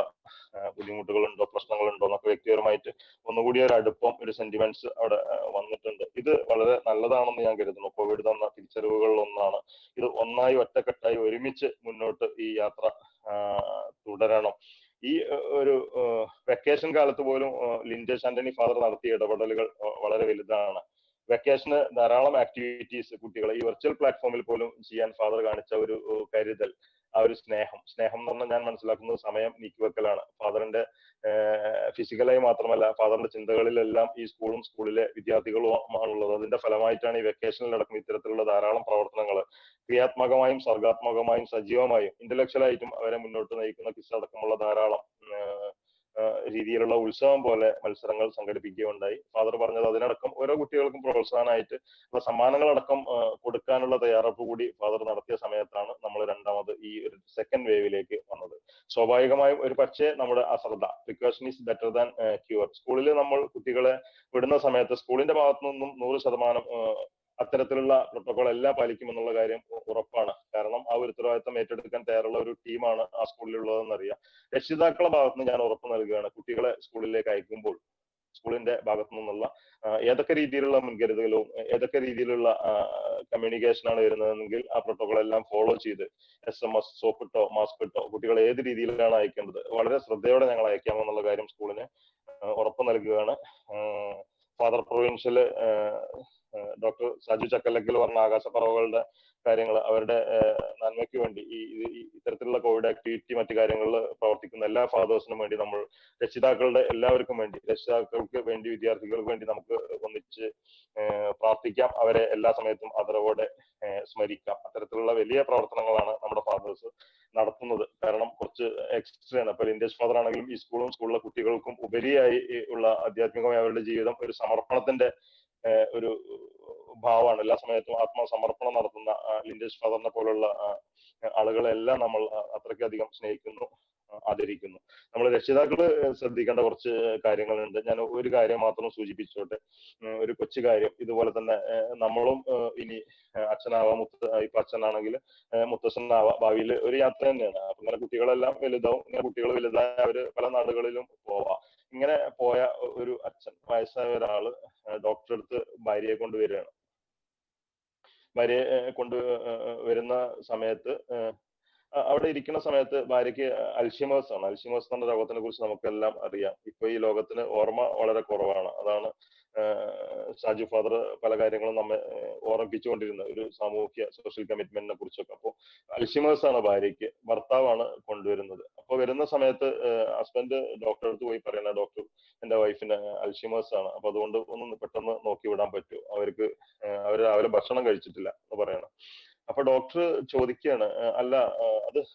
ബുദ്ധിമുട്ടുകളുണ്ടോ പ്രശ്നങ്ങളുണ്ടോ എന്നൊക്കെ വ്യക്തിപരമായിട്ട് ഒന്നുകൂടി ഒരു അടുപ്പം, ഒരു സെന്റിമെന്റ്സ് അവിടെ വന്നിട്ടുണ്ട്. ഇത് വളരെ നല്ലതാണെന്ന് ഞാൻ കരുതുന്നു. കോവിഡ് തന്ന തിരിച്ചറിവുകളിൽ ഒന്നാണ് ഇത്. ഒന്നായി ഒറ്റക്കെട്ടായി ഒരുമിച്ച് മുന്നോട്ട് ഈ യാത്ര തുടരണം. ഈ ഒരു വെക്കേഷൻ കാലത്ത് പോലും ലിൻഡേഷ് ആന്റണി ഫാദർ നടത്തിയ ഇടപെടലുകൾ വളരെ വലുതാണ്. വെക്കേഷന് ധാരാളം ആക്ടിവിറ്റീസ് കുട്ടികളെ ഈ വെർച്വൽ പ്ലാറ്റ്ഫോമിൽ പോലും ചെയ്യാൻ ഫാദർ കാണിച്ച ഒരു കരുതൽ, ആ ഒരു സ്നേഹം എന്ന് പറഞ്ഞാൽ ഞാൻ മനസ്സിലാക്കുന്നത് സമയം നീക്കിവെക്കലാണ്. ഫാദറിന്റെ ഫിസിക്കലായി മാത്രമല്ല, ഫാദറിന്റെ ചിന്തകളിലെല്ലാം ഈ സ്കൂളും സ്കൂളിലെ വിദ്യാർത്ഥികളുമാണുള്ളത്. അതിന്റെ ഫലമായിട്ടാണ് ഈ വെക്കേഷനിലടക്കം ഇത്തരത്തിലുള്ള ധാരാളം പ്രവർത്തനങ്ങൾ ക്രിയാത്മകമായും സർഗാത്മകമായും സജീവമായും ഇന്റലക്ച്വലായിട്ടും അവരെ മുന്നോട്ട് നയിക്കുന്ന കിസ് അടക്കമുള്ള ധാരാളം രീതിയിലുള്ള ഉത്സവം പോലെ മത്സരങ്ങൾ സംഘടിപ്പിക്കുകയുണ്ടായി. ഫാദർ പറഞ്ഞത് അതിനടക്കം ഓരോ കുട്ടികൾക്കും പ്രോത്സാഹനമായിട്ട് സമ്മാനങ്ങളടക്കം കൊടുക്കാനുള്ള തയ്യാറെടുപ്പ് കൂടി ഫാദർ നടത്തിയ സമയത്താണ് നമ്മൾ രണ്ടാമത് ഈ ഒരു സെക്കൻഡ് വേവിലേക്ക് വന്നത്. സ്വാഭാവികമായും ഒരു പക്ഷേ നമ്മുടെ അശ്രദ്ധ, precaution is better than cure. സ്കൂളിൽ നമ്മൾ കുട്ടികളെ വിടുന്ന സമയത്ത് സ്കൂളിന്റെ ഭാഗത്തു നിന്നും 100% അത്തരത്തിലുള്ള പ്രോട്ടോകോൾ എല്ലാം പാലിക്കുമെന്നുള്ള കാര്യം ഉറപ്പാണ്. കാരണം ആ ഒരു ഉത്തരവാദിത്തം ഏറ്റെടുക്കാൻ തയ്യാറുള്ള ഒരു ടീമാണ് ആ സ്കൂളിലുള്ളതെന്നറിയാം. രക്ഷിതാക്കളുടെ ഭാഗത്തുനിന്ന് ഞാൻ ഉറപ്പ് നൽകുകയാണ്, കുട്ടികളെ സ്കൂളിലേക്ക് അയക്കുമ്പോൾ സ്കൂളിന്റെ ഭാഗത്തു നിന്നുള്ള ഏതൊക്കെ രീതിയിലുള്ള മുൻകരുതലും ഏതൊക്കെ രീതിയിലുള്ള കമ്മ്യൂണിക്കേഷനാണ് വരുന്നതെങ്കിൽ ആ പ്രോട്ടോകോൾ എല്ലാം ഫോളോ ചെയ്ത് SMS, സോപ്പ് ഇട്ടോ മാസ്ക് ഇട്ടോ കുട്ടികളെ ഏത് രീതിയിലാണ് അയക്കേണ്ടത് വളരെ ശ്രദ്ധയോടെ ഞങ്ങൾ അയക്കാമെന്നുള്ള കാര്യം സ്കൂളിന് ഉറപ്പ് നൽകുകയാണ്. ഫാദർ പ്രൊവിൻഷ്യൽ ഡോക്ടർ സാജു ചക്കലക്കൽ പറഞ്ഞ ആകാശപ്പറവുകളുടെ കാര്യങ്ങൾ അവരുടെ നന്മയ്ക്ക് വേണ്ടി ഈ ഇത്തരത്തിലുള്ള കോവിഡ് ആക്ടിവിറ്റി മറ്റു കാര്യങ്ങളിൽ പ്രവർത്തിക്കുന്ന എല്ലാ ഫാദേഴ്സിനും വേണ്ടി നമ്മൾ രക്ഷിതാക്കളുടെ എല്ലാവർക്കും വേണ്ടി, രക്ഷിതാക്കൾക്ക് വേണ്ടി, വിദ്യാർത്ഥികൾക്ക് വേണ്ടി നമുക്ക് ഒന്നിച്ച് പ്രാർത്ഥിക്കാം. അവരെ എല്ലാ സമയത്തും ആദരവോടെ സ്മരിക്കാം. അത്തരത്തിലുള്ള വലിയ പ്രവർത്തനങ്ങളാണ് നമ്മുടെ ഫാദേഴ്സ് നടത്തുന്നത്. കാരണം കുറച്ച് എക്സ്ട്രാണ്. അപ്പൊ ലിൻഡേഷ് ഫാദർ ആണെങ്കിലും ഈ സ്കൂളും സ്കൂളിലെ കുട്ടികൾക്കും ഉപരിയായി ഉള്ള ആധ്യാത്മികമായ അവരുടെ ജീവിതം ഒരു സമർപ്പണത്തിന്റെ ഒരു ഭാവമാണ്. എല്ലാ സമയത്തും ആത്മസമർപ്പണം നടത്തുന്ന ലിൻഡേഷ് ഫാദറിനെ പോലുള്ള ആളുകളെല്ലാം നമ്മൾ അത്രയ്ക്കധികം സ്നേഹിക്കുന്നു, ആദരിക്കുന്നു. നമ്മൾ രക്ഷിതാക്കള് ശ്രദ്ധിക്കേണ്ട കുറച്ച് കാര്യങ്ങളുണ്ട്. ഞാൻ ഒരു കാര്യം മാത്രം സൂചിപ്പിച്ചോട്ടെ, ഒരു കൊച്ചു കാര്യം. ഇതുപോലെ തന്നെ നമ്മളും ഇനി അച്ഛനാവാം, ഇപ്പൊ അച്ഛനാണെങ്കിൽ മുത്തശ്ശനാവാം, ഭാവിയിൽ ഒരു യാത്ര തന്നെയാണ്. അപ്പൊ ഇങ്ങനെ കുട്ടികളെല്ലാം വലുതാവും. ഇങ്ങനെ കുട്ടികൾ വലുതായ അവര് പല നാടുകളിലും പോവാം. ഇങ്ങനെ പോയ ഒരു അച്ഛൻ, വയസ്സായ ഒരാള് ഡോക്ടറെ അടുത്ത് ഭാര്യയെ കൊണ്ടുവരികയാണ്. ഭാര്യയെ കൊണ്ടുവരുന്ന സമയത്ത് അവിടെ ഇരിക്കുന്ന സമയത്ത് ഭാര്യയ്ക്ക് അൽഷിമേഴ്സ് ആണ്. അൽഷിമേഴ്സ് എന്ന രോഗത്തിനെ കുറിച്ച് നമുക്കെല്ലാം അറിയാം. ഇപ്പൊ ഈ ലോകത്തിന് ഓർമ്മ വളരെ കുറവാണ്. അതാണ് ഷാജു ഫാദർ പല കാര്യങ്ങളും നമ്മെ ഓർമ്മിപ്പിച്ചുകൊണ്ടിരുന്നത്, ഒരു സാമൂഹ്യ സോഷ്യൽ കമ്മിറ്റ്മെന്റിനെ കുറിച്ചൊക്കെ. അപ്പോൾ അൽഷിമേഴ്സ് ആണ് ഭാര്യയ്ക്ക്, ഭർത്താവാണ് കൊണ്ടുവരുന്നത്. അപ്പൊ വരുന്ന സമയത്ത് ഹസ്ബൻഡ് ഡോക്ടറെ അടുത്ത് പോയി പറയുന്ന, ഡോക്ടർ എന്റെ വൈഫിന് അൽഷിമേഴ്സ് ആണ്, അപ്പൊ അതുകൊണ്ട് ഒന്ന് പെട്ടെന്ന് നോക്കി വിടാൻ പറ്റുമോ, അവർക്ക് അവർ രാവിലെ ഭക്ഷണം കഴിച്ചിട്ടില്ല എന്ന് പറയണം. അപ്പൊ ഡോക്ടർ ചോദിക്കുകയാണ്, അല്ല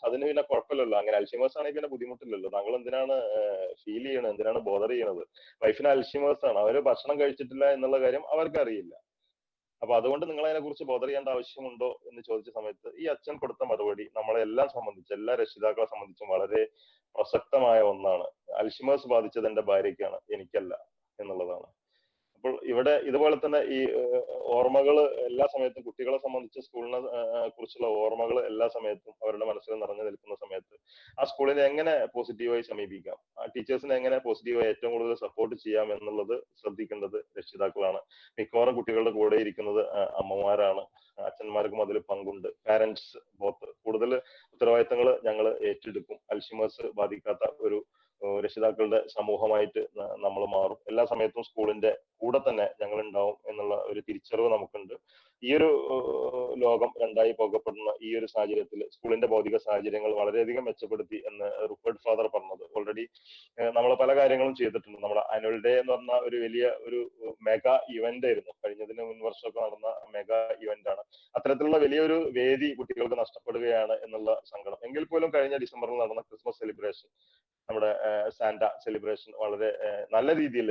അതിന് പിന്നെ കുഴപ്പമില്ലല്ലോ, അങ്ങനെ അൽഷിമേഴ്സ് ആണെങ്കിൽ പിന്നെ ബുദ്ധിമുട്ടില്ലല്ലോ, താങ്കൾ എന്തിനാണ് ഫീൽ ചെയ്യണത്, എന്തിനാണ് ബോധർ ചെയ്യണത്, വൈഫിന് അൽഷിമേഴ്സ് ആണ്, അവര് ഭക്ഷണം കഴിച്ചിട്ടില്ല എന്നുള്ള കാര്യം അവർക്ക് അറിയില്ല, അപ്പൊ അതുകൊണ്ട് നിങ്ങൾ അതിനെ കുറിച്ച് ബോധർ ചെയ്യേണ്ട ആവശ്യമുണ്ടോ എന്ന് ചോദിച്ച സമയത്ത് ഈ അച്ഛൻ കൊടുത്ത മറുപടി നമ്മളെ എല്ലാം സംബന്ധിച്ച്, എല്ലാ രക്ഷിതാക്കളെ സംബന്ധിച്ചും വളരെ പ്രസക്തമായ ഒന്നാണ്. അൽഷിമേഴ്സ് ബാധിച്ചത് എന്റെ ഭാര്യയ്ക്കാണ്, എനിക്കല്ല എന്നുള്ളതാണ്. അപ്പോൾ ഇവിടെ ഇതുപോലെ തന്നെ ഈ ഓർമ്മകൾ എല്ലാ സമയത്തും കുട്ടികളെ സംബന്ധിച്ച് സ്കൂളിനെ കുറിച്ചുള്ള ഓർമ്മകൾ എല്ലാ സമയത്തും അവരുടെ മനസ്സിൽ നിറഞ്ഞു നിൽക്കുന്ന സമയത്ത് ആ സ്കൂളിനെ എങ്ങനെ പോസിറ്റീവായി സമീപിക്കാം, ആ ടീച്ചേഴ്സിനെ എങ്ങനെ പോസിറ്റീവായി ഏറ്റവും കൂടുതൽ സപ്പോർട്ട് ചെയ്യാം എന്നുള്ളത് ശ്രദ്ധിക്കേണ്ടത് രക്ഷിതാക്കളാണ്. മിക്കവാറും കുട്ടികളുടെ കൂടെ ഇരിക്കുന്നത് അമ്മമാരാണ്, അച്ഛന്മാർക്കും അതിൽ പങ്കുണ്ട്. പാരന്റ്സ് ബോത്ത് കൂടുതൽ ഉത്തരവാദിത്തങ്ങൾ ഞങ്ങൾ ഏറ്റെടുക്കും. അൽഷിമേഴ്സ് ബാധിക്കാത്ത ഒരു രക്ഷിതാക്കളുടെ സമൂഹമായിട്ട് നമ്മൾ മാറും. എല്ലാ സമയത്തും സ്കൂളിന്റെ കൂടെ തന്നെ ഞങ്ങൾ ഉണ്ടാവും എന്നുള്ള ഒരു തിരിച്ചറിവ് നമുക്കുണ്ട്. ഈ ഒരു ലോകം രണ്ടായി പോകപ്പെടുന്ന ഈ ഒരു സാഹചര്യത്തിൽ സ്കൂളിന്റെ ഭൗതിക സാഹചര്യങ്ങൾ വളരെയധികം മെച്ചപ്പെടുത്തി എന്ന് റുപ്പർട്ട് ഫാദർ പറഞ്ഞത്. ഓൾറെഡി നമ്മൾ പല കാര്യങ്ങളും ചെയ്തിട്ടുണ്ട്. നമ്മുടെ ആനുവൽ ഡേ എന്ന് പറഞ്ഞ ഒരു വലിയ ഒരു മെഗാ ഇവന്റ് ആയിരുന്നു. കഴിഞ്ഞതിന് മുൻ വർഷമൊക്കെ നടന്ന മെഗാ ഇവന്റ് ആണ്. അത്തരത്തിലുള്ള വലിയൊരു വേദി കുട്ടികൾക്ക് നഷ്ടപ്പെടുകയാണ് എന്നുള്ള സങ്കടം. എങ്കിൽ പോലും കഴിഞ്ഞ ഡിസംബറിൽ നടന്ന ക്രിസ്മസ് സെലിബ്രേഷൻ, നമ്മുടെ സാന്റ സെലിബ്രേഷൻ വളരെ നല്ല രീതിയിൽ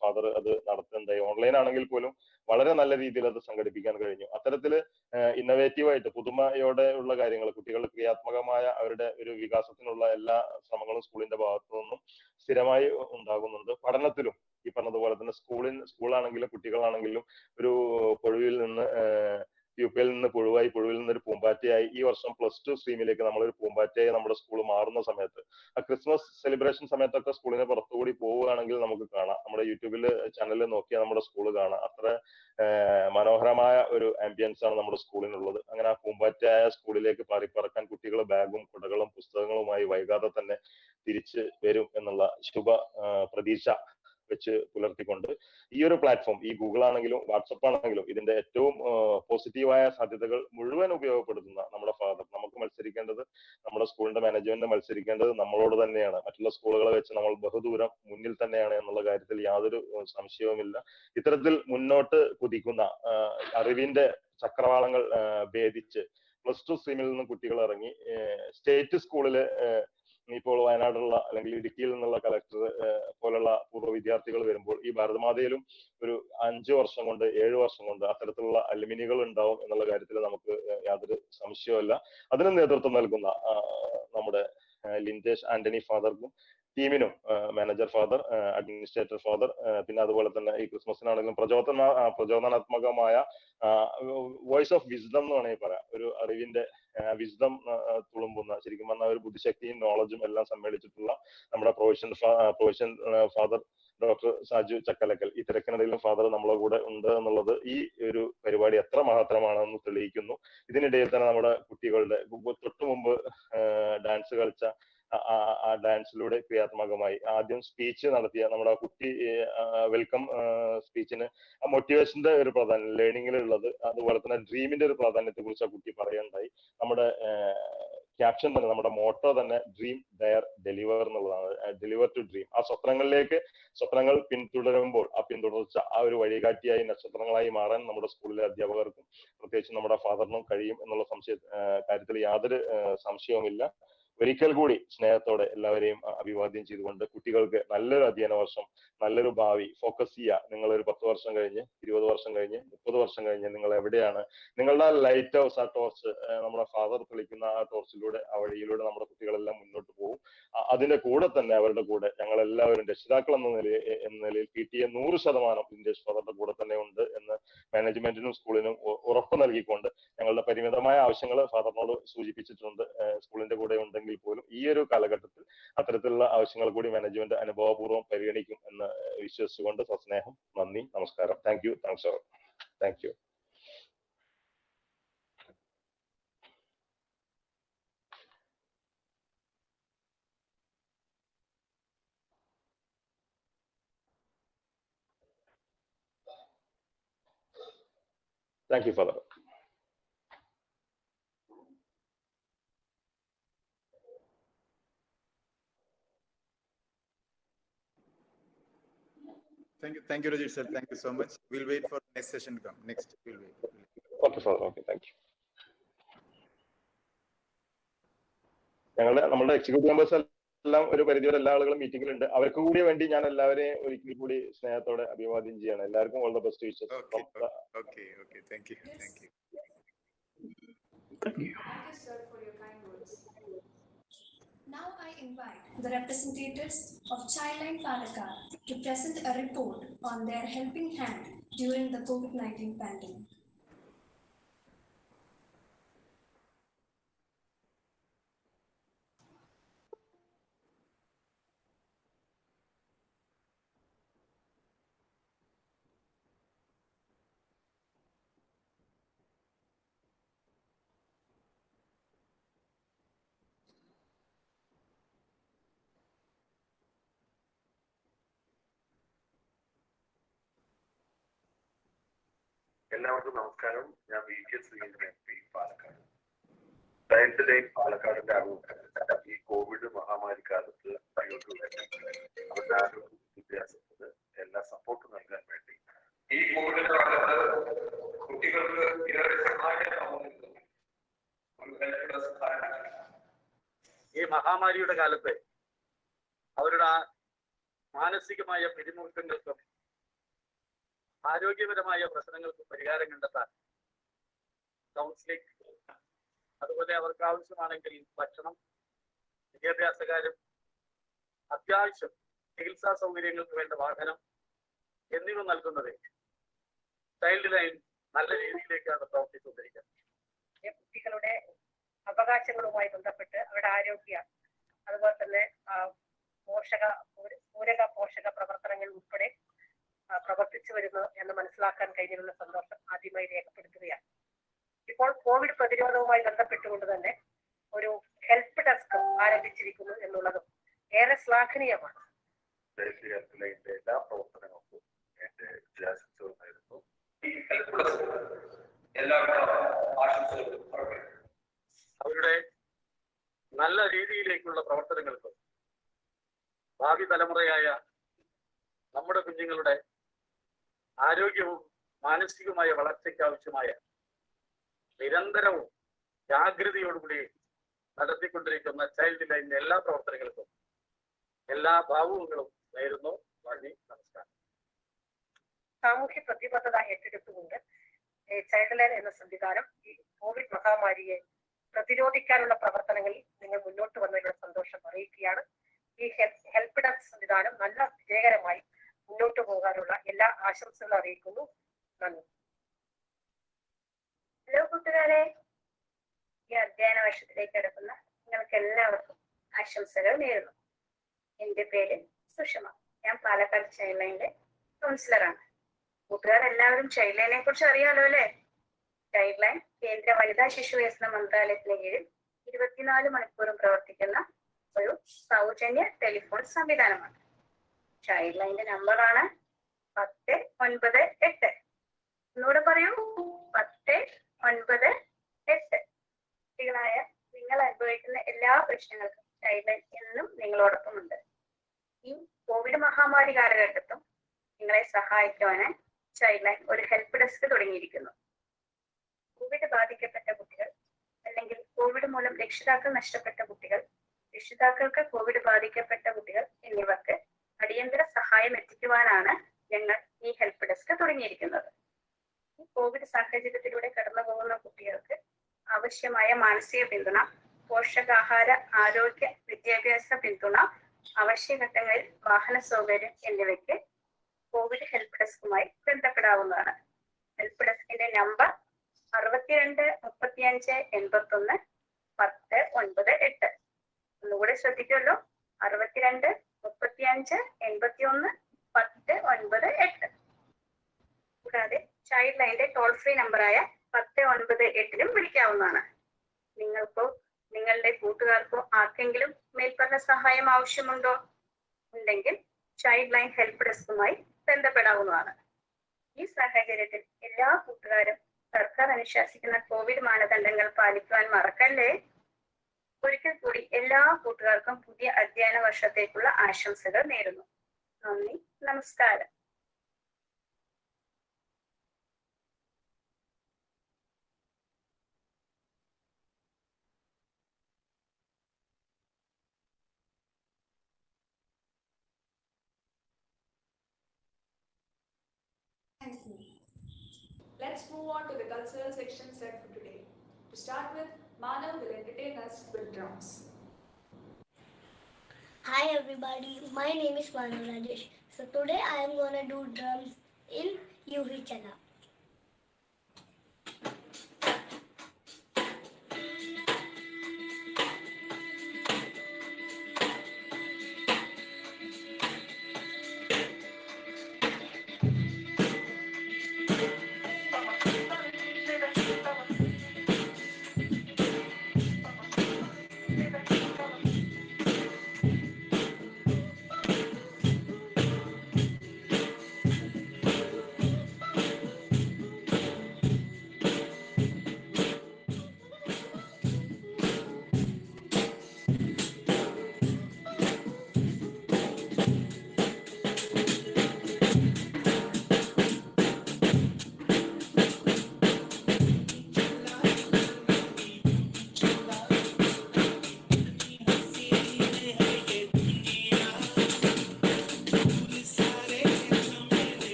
ഫാദർ അത് നടത്തുന്നുണ്ടായി. ഓൺലൈൻ ആണെങ്കിൽ പോലും വളരെ നല്ല രീതിയിൽ അത് സംഘടിപ്പിക്കാൻ കഴിഞ്ഞു. അത്തരത്തില് ഇന്നവേറ്റീവ് ആയിട്ട് പുതുമയോടെ ഉള്ള കാര്യങ്ങൾ, കുട്ടികൾ ക്രിയാത്മകമായ അവരുടെ ഒരു വികാസത്തിനുള്ള എല്ലാ ശ്രമങ്ങളും സ്കൂളിന്റെ ഭാഗത്തു നിന്നും സ്ഥിരമായി ഉണ്ടാകുന്നുണ്ട്. പഠനത്തിലും ഈ പറഞ്ഞതുപോലെ തന്നെ സ്കൂളാണെങ്കിലും കുട്ടികളാണെങ്കിലും ഒരു പുഴുവിൽ നിന്ന് യുപിയിൽ നിന്ന് പുഴുവായി, പുഴുവിൽ നിന്ന് ഒരു പൂമ്പാറ്റയായി, ഈ വർഷം +2 സ്ട്രീമിലേക്ക് നമ്മളൊരു പൂമ്പാറ്റയായി നമ്മുടെ സ്കൂൾ മാറുന്ന സമയത്ത്, ആ ക്രിസ്മസ് സെലിബ്രേഷൻ സമയത്തൊക്കെ സ്കൂളിന് പുറത്തുകൂടി പോവുകയാണെങ്കിൽ നമുക്ക് കാണാം, നമ്മുടെ യൂട്യൂബിൽ ചാനലിൽ നോക്കിയാൽ നമ്മുടെ സ്കൂൾ കാണാം. അത്ര മനോഹരമായ ഒരു ആംബിയൻസ് ആണ് നമ്മുടെ സ്കൂളിനുള്ളത്. അങ്ങനെ ആ പൂമ്പാറ്റയായ സ്കൂളിലേക്ക് പാറിപ്പറക്കാൻ കുട്ടികൾ ബാഗും കുടകളും പുസ്തകങ്ങളുമായി വൈകാതെ തന്നെ തിരിച്ച് വരും എന്നുള്ള ശുഭ പ്രതീക്ഷ വെച്ച് പുലർത്തിക്കൊണ്ട് ഈ ഒരു പ്ലാറ്റ്ഫോം, ഈ ഗൂഗിൾ ആണെങ്കിലും വാട്സപ്പ് ആണെങ്കിലും ഇതിന്റെ ഏറ്റവും പോസിറ്റീവായ സാധ്യതകൾ മുഴുവൻ ഉപയോഗപ്പെടുത്തുന്ന നമ്മുടെ ഫാദർ, നമുക്ക് മത്സരിക്കേണ്ടത്, നമ്മുടെ സ്കൂളിന്റെ മാനേജ്മെന്റ് മത്സരിക്കേണ്ടത് നമ്മളോട് തന്നെയാണ്. മറ്റുള്ള സ്കൂളുകളെ വെച്ച് നമ്മൾ ബഹുദൂരം മുന്നിൽ തന്നെയാണ് എന്നുള്ള കാര്യത്തിൽ യാതൊരു സംശയവുമില്ല. ഇത്തരത്തിൽ മുന്നോട്ട് കുതിക്കുന്ന അറിവിന്റെ ചക്രവാളങ്ങൾ ഭേദിച്ച് +2 സ്ട്രീമിൽ നിന്ന് കുട്ടികൾ ഇറങ്ങി സ്റ്റേറ്റ് സ്കൂളില് ഇപ്പോൾ വയനാടുള്ള അല്ലെങ്കിൽ ഇടുക്കിയിൽ നിന്നുള്ള കളക്ടർ പോലുള്ള പൂർവ്വ വിദ്യാർത്ഥികൾ വരുമ്പോൾ ഈ ഭാരതമാതയിലും ഒരു 5 വർഷം കൊണ്ട് 7 വർഷം കൊണ്ട് അത്തരത്തിലുള്ള അലുമിനികൾ ഉണ്ടാവും എന്നുള്ള കാര്യത്തിൽ നമുക്ക് യാതൊരു സംശയവുമില്ല. അതിന് നേതൃത്വം നൽകുന്ന നമ്മുടെ ലിൻഡേഷ് ആന്റണി ഫാദർക്കും ടീമിനും, മാനേജർ ഫാദർ, അഡ്മിനിസ്ട്രേറ്റർ ഫാദർ, പിന്നെ അതുപോലെ തന്നെ ഈ ക്രിസ്മസിനാണെങ്കിലും പ്രചോദനാത്മകമായ വോയിസ് ഓഫ് വിസ്ഡം എന്ന് വേണമെങ്കിൽ പറയാം, ഒരു അറിവിന്റെ വിസ്ഡം തുളുമ്പുന്ന, ശരിക്കും പറഞ്ഞാൽ ഒരു ബുദ്ധിശക്തിയും നോളജും എല്ലാം സമ്മേളിച്ചിട്ടുള്ള നമ്മുടെ പ്രൊവിഷൻ ഫാദർ ഡോക്ടർ സാജു ചക്കലക്കൽ, ഈ തിരക്കിനിടയിലും ഫാദർ നമ്മളെ കൂടെ ഉണ്ട് എന്നുള്ളത് ഈ ഒരു പരിപാടി എത്ര മഹത്തരമാണെന്ന് തെളിയിക്കുന്നു. ഇതിനിടയിൽ തന്നെ നമ്മുടെ കുട്ടികളുടെ തൊട്ടു മുമ്പ് ഡാൻസ് കളിച്ച ആ ഡാൻസിലൂടെ ക്രിയാത്മകമായി ആദ്യം സ്പീച്ച് നടത്തിയ നമ്മുടെ കുട്ടി വെൽക്കം സ്പീച്ചിന് ആ മോട്ടിവേഷന്റെ ഒരു പ്രാധാന്യം ലേണിംഗിലുള്ളത്, അതുപോലെ തന്നെ ഡ്രീമിന്റെ ഒരു പ്രാധാന്യത്തെ കുറിച്ച് ആ കുട്ടി പറയുണ്ടായി. നമ്മുടെ ക്യാപ്ഷൻ തന്നെ, നമ്മുടെ മോട്ടോ തന്നെ ഡ്രീം ഡയർ ഡെലിവർ എന്നുള്ളതാണ്. Deliver to dream. ആ സ്വപ്നങ്ങൾ പിന്തുടരുമ്പോൾ ആ പിന്തുടർച്ച ആ ഒരു വഴികാട്ടിയായി നക്ഷത്രങ്ങളായി മാറാൻ നമ്മുടെ സ്കൂളിലെ അധ്യാപകർക്കും പ്രത്യേകിച്ച് നമ്മുടെ ഫാദറിനും കഴിയും എന്നുള്ള കാര്യത്തിൽ യാതൊരു സംശയവുമില്ല. ഒരിക്കൽ കൂടി സ്നേഹത്തോടെ എല്ലാവരെയും അഭിവാദ്യം ചെയ്തുകൊണ്ട് കുട്ടികൾക്ക് നല്ലൊരു അധ്യയന വർഷം, നല്ലൊരു ഭാവി ഫോക്കസ് ചെയ്യുക. നിങ്ങൾ ഒരു 10 വർഷം കഴിഞ്ഞ്, 20 വർഷം കഴിഞ്ഞ്, 30 വർഷം കഴിഞ്ഞ് നിങ്ങൾ എവിടെയാണ്? നിങ്ങളുടെ ലൈറ്റ് ഹൗസ്, ആ ടോർച്ച്, നമ്മുടെ ഫാദർ തെളിക്കുന്ന ആ ടോർച്ചിലൂടെ, ആ വഴിയിലൂടെ നമ്മുടെ കുട്ടികളെല്ലാം മുന്നോട്ട് പോകും. അതിന്റെ കൂടെ തന്നെ അവരുടെ കൂടെ ഞങ്ങൾ എല്ലാവരും രക്ഷിതാക്കൾ എന്ന നിലയിൽ PTA 100% ലിൻഡേഷ് ഫാദറിന്റെ കൂടെ തന്നെ ഉണ്ട് എന്ന് മാനേജ്മെന്റിനും സ്കൂളിനും ഉറപ്പ് നൽകിക്കൊണ്ട് ഞങ്ങളുടെ പരിമിതമായ ആവശ്യങ്ങൾ ഫാദറിനോട് സൂചിപ്പിച്ചിട്ടുണ്ട്. സ്കൂളിന്റെ കൂടെ ഉണ്ടെങ്കിൽ പോലും ഈ ഒരു കാലഘട്ടത്തിൽ അത്തരത്തിലുള്ള ആവശ്യങ്ങൾ കൂടി മാനേജ്മെന്റ് അനുഭവപൂർവ്വം പരിഗണിക്കും എന്ന് വിശ്വസിച്ചുകൊണ്ട് സസ്നേഹം, നന്ദി, നമസ്കാരം. Thank you. Thanks all. Thank you. Thank you, Father. Thank you, Rajesh sir. Thank you so much. We'll wait for next session to come. Next, we'll wait. Okay, Father. Okay, thank you. നമ്മുടെ executive members എല്ലാം ഒരു പരിധിവരെ എല്ലാ ആളുകളും മീറ്റിംഗിലുണ്ട്. അവർക്ക് കൂടി വേണ്ടി ഞാൻ എല്ലാവരെയും ഒരിക്കൽ കൂടി സ്നേഹത്തോടെ അഭിവാദ്യം ചെയ്യണം. എല്ലാവർക്കും all the best wishes. Okay. Thank you. Thank you. Thank you, sir, for your kind words. Now I invite the representatives of Childline Palakkad to present a report on their helping hand during the COVID-19 pandemic. എല്ലാവർക്കും നമസ്കാരം. ഞാൻ VK Sreedharan MP Palakkad. Child line പാലക്കാടിന്റെ ആഘോഷം ഈ Covid മഹാമാരി കാലത്ത് അവരുടെ ആരോഗ്യ വിദ്യാഭ്യാസത്തിന് എല്ലാ സപ്പോർട്ടും നൽകാൻ വേണ്ടി ഈ കോവിഡിന്റെ കാലത്ത് കുട്ടികൾക്ക് ഏറെ സഹായകമാവുന്ന ഈ മഹാമാരിയുടെ കാലത്ത് അവരുടെ മാനസികമായ പിരിമുറുക്കങ്ങൾക്കും ആരോഗ്യപരമായ പ്രശ്നങ്ങൾക്കും പരിഹാരം കണ്ടെത്താൻ കൗൺസിലിംഗ്, അതുപോലെ അവർക്ക് ആവശ്യമാണെങ്കിൽ ഭക്ഷണം, വിദ്യാഭ്യാസകാര്യം, അത്യാവശ്യം ചികിത്സാ സൗകര്യങ്ങൾക്ക് വേണ്ട വാഹനം എന്നിവ നൽകുന്നത് ചൈൽഡ് ലൈൻ നല്ല രീതിയിലേക്കാണ് പ്രവർത്തിച്ചുകൊണ്ടിരിക്കുന്നത്. കുട്ടികളുടെ അവകാശങ്ങളുമായി ബന്ധപ്പെട്ട് അവരുടെ ആരോഗ്യ, അതുപോലെ തന്നെ പൂരക പോഷക പ്രവർത്തനങ്ങൾ ഉൾപ്പെടെ പ്രവർത്തിച്ചു വരുന്നു എന്ന് മനസ്സിലാക്കാൻ കഴിഞ്ഞതിലുള്ള സന്തോഷം ആദ്യമായി രേഖപ്പെടുത്തുകയാണ്. ഇപ്പോൾ കോവിഡ് പ്രതിരോധവുമായി ബന്ധപ്പെട്ടുകൊണ്ട് തന്നെ ഒരു ഹെൽപ്പ് ഡെസ്ക് ആരംഭിച്ചിരിക്കുന്നു എന്നുള്ളതും ഏറെ ശ്ലാഘനീയമാണ്. എല്ലാ പ്രവർത്തനങ്ങൾക്കും എന്റെ ആശംസകൾ നേരുന്നു. അവരുടെ നല്ല രീതിയിലേക്കുള്ള പ്രവർത്തനങ്ങൾക്കും ഭാവി തലമുറയായ നമ്മുടെ കുഞ്ഞുങ്ങളുടെ ആരോഗ്യവും മാനസികമായ വളർച്ചയ്ക്ക് ആവശ്യമായ നിരന്തരവും ജാഗ്രതയോടുകൂടി നടത്തിക്കൊണ്ടിരിക്കുന്ന ചൈൽഡ് ലൈനിന്റെ എല്ലാ പ്രവർത്തനങ്ങൾക്കും എല്ലാ ഭാവുകങ്ങളും നേരുന്നു. നന്ദി, നമസ്കാരം. സാമൂഹ്യ പ്രതിബദ്ധത ഏറ്റെടുത്തുകൊണ്ട് ചൈൽഡ് ലൈൻ എന്ന സംവിധാനം ഈ കോവിഡ് മഹാമാരിയെ പ്രതിരോധിക്കാനുള്ള പ്രവർത്തനങ്ങളിൽ നിങ്ങൾ മുന്നോട്ട് വന്നതിനുള്ള സന്തോഷം അറിയിക്കുകയാണ്. ഈ ഹെൽപ്പ് ഡെസ്ക് സംവിധാനം നല്ല വിജയകരമായി മുന്നോട്ട് പോകാനുള്ള എല്ലാ ആശംസകളും അറിയിക്കുന്നു. നന്ദി. ഹലോ കൂട്ടുകാരെ, ഈ അധ്യയന വർഷത്തിലേക്ക് എടുക്കുന്ന നിങ്ങൾക്ക് എല്ലാവർക്കും ആശംസകൾ നേരുന്നു. എന്റെ പേര് സുഷമ. ഞാൻ പാലക്കാട് ചൈൽഡ് ലൈനിലെ കൗൺസിലറാണ്. കൂട്ടുകാരെല്ലാവരും ചൈൽഡ് ലൈനെ കുറിച്ച് അറിയാലോ അല്ലേ? ചൈൽഡ് ലൈൻ കേന്ദ്ര വനിതാ ശിശു വികസന മന്ത്രാലയത്തിന് കീഴിൽ 24 മണിക്കൂറും പ്രവർത്തിക്കുന്ന ഒരു സൗജന്യ ടെലിഫോൺ സംവിധാനമാണ്. ചൈൽഡ് ലൈനിന്റെ നമ്പറാണ് 1098. ഒന്നുകൂടെ പറയൂ, 1098. കുട്ടികളായ നിങ്ങൾ അനുഭവിക്കുന്ന എല്ലാ പ്രശ്നങ്ങൾക്കും ചൈൽഡ് ലൈൻ എന്നും നിങ്ങളോടൊപ്പം ഉണ്ട്. ഈ കോവിഡ് മഹാമാരി കാലഘട്ടത്തും നിങ്ങളെ സഹായിക്കുവാനായി ചൈൽഡ് ലൈൻ ഒരു ഹെൽപ്പ് ഡെസ്ക് തുടങ്ങിയിരിക്കുന്നു. കോവിഡ് ബാധിക്കപ്പെട്ട കുട്ടികൾ, അല്ലെങ്കിൽ കോവിഡ് മൂലം രക്ഷിതാക്കൾ നഷ്ടപ്പെട്ട കുട്ടികൾ, രക്ഷിതാക്കൾക്ക് കോവിഡ് ബാധിക്കപ്പെട്ട കുട്ടികൾ എന്നിവർക്ക് അടിയന്തര സഹായം എത്തിക്കുവാനാണ് ഞങ്ങൾ ഈ ഹെൽപ്പ് ഡെസ്ക് തുടങ്ങിയിരിക്കുന്നത്. ഈ കോവിഡ് സാഹചര്യത്തിലൂടെ കടന്നു പോകുന്ന കുട്ടികൾക്ക് ആവശ്യമായ മാനസിക പിന്തുണ, പോഷകാഹാര, ആരോഗ്യ, വിദ്യാഭ്യാസ പിന്തുണ, അവശ്യഘട്ടങ്ങളിൽ വാഹന സൗകര്യം എന്നിവയ്ക്ക് കോവിഡ് ഹെൽപ്പ് ഡെസ്കുമായി ബന്ധപ്പെടാവുന്നതാണ്. ഹെൽപ്പ് ഡെസ്കിന്റെ നമ്പർ 62 35 81 1098. ഒന്നുകൂടെ ശ്രദ്ധിക്കുമല്ലോ, 62 35 81 1098. കൂടാതെ ചൈൽഡ് ലൈനിന്റെ ടോൾ ഫ്രീ നമ്പറായ 1098 വിളിക്കാവുന്നതാണ്. നിങ്ങൾക്കോ നിങ്ങളുടെ കൂട്ടുകാർക്കോ ആർക്കെങ്കിലും മേൽപ്പറഞ്ഞ സഹായം ആവശ്യമുണ്ടോ? ഉണ്ടെങ്കിൽ ചൈൽഡ് ലൈൻ ഹെൽപ്പ് ഡെസ്കുമായി ബന്ധപ്പെടാവുന്നതാണ്. ഈ സാഹചര്യത്തിൽ എല്ലാ കൂട്ടുകാരും സർക്കാർ അനുശാസിക്കുന്ന കോവിഡ് മാനദണ്ഡങ്ങൾ പാലിക്കുവാൻ മറക്കല്ലേ. ഒരിക്കൽ കൂടി എല്ലാ കൂട്ടുകാർക്കും പുതിയ അധ്യയന വർഷത്തേക്കുള്ള ആശംസകൾ നേരുന്നു. നന്ദി, നമസ്കാരം. Thank you. Let's move on to the cultural section set for today. To start with, Manav will entertain us with drums. Hi everybody, my name is Manav Rajesh. So today I am gonna do drums in UV Chana.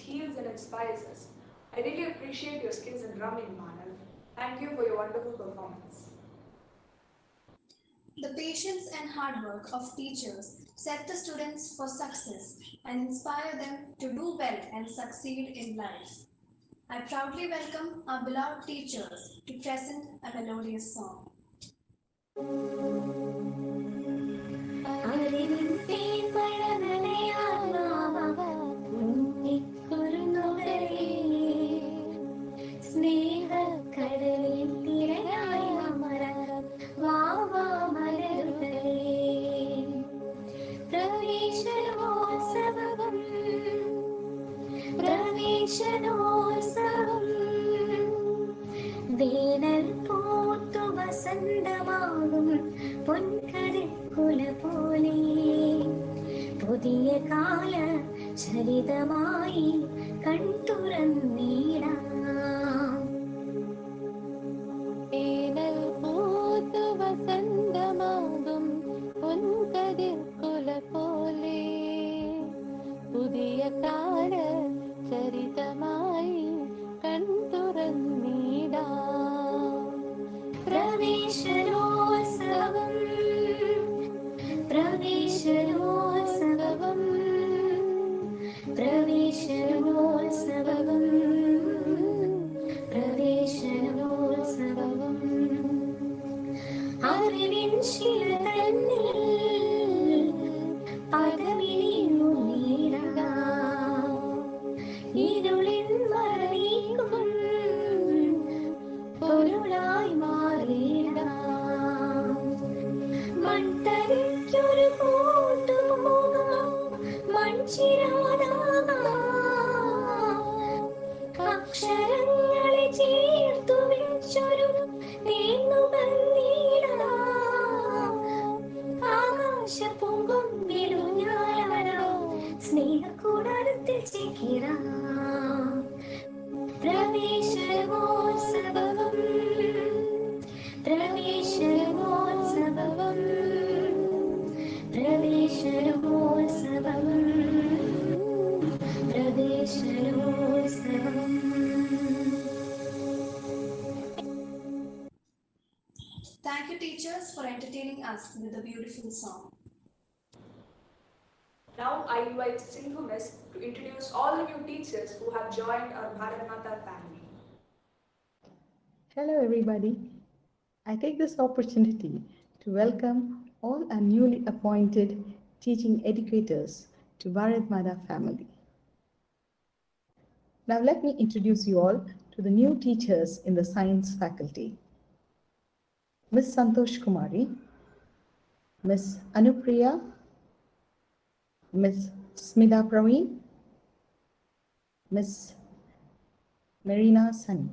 heals and inspires us. I really appreciate your skills in drumming, Manav. Thank you for your wonderful performance. The patience and hard work of teachers set the students for success and inspire them to do well and succeed in life. I proudly welcome our beloved teachers to present a melodious song. വേനൽ പൂത്തു വസന്തമാകും പൊൻകതിർക്കുല പോലെ പുതിയ കാല ചരിതമായി കൺതുറന്നിടാം വേനൽ പൂത്തു വസന്തമാകും പൊൻകതിർക്കുല പോലെ പുതിയ കാല ചരിതമായി കൺതുറന്നിടാം പ്രവേശനോത്സവം പ്രവേശനോത്സവം പ്രവേശനോത്സവം പ്രവേശനോത്സവം അറിവിൻ ശില തന്നിൽ പദവിളിയുന്നിടാം ഇരുളിൻ മറനീക്കും പൊരുളായി മാറിടാം മൺതരിക്കൊരു കൂട്ടുപോകാം മൺചിരാതാകാം അക്ഷരങ്ങളെ ചേർത്തു വെച്ചൊരു തേന്നുകന്നീടാം ആകാശപൂങ്കൊമ്പിലു ഞാനാടാം സ്നേഹക്കൂടാരത്തിൽ ചേക്കിടാം പ്രവേശനോത്സവം പ്രവേശനോത്സവം പ്രവേശനോത്സവം പ്രവേശനോത്സവം. Thank you, teachers, for entertaining us with a beautiful song. Now I invite Sindhu Miss to introduce all the new teachers who have joined our Bharat Mata family. Hello everybody. I take this opportunity to welcome all our newly appointed teaching educators to Bharat Mata family. Now let me introduce you all to the new teachers in the science faculty. Miss Santosh Kumari, Miss Anupriya, Miss Smita Praveen, Miss Marina Sunny.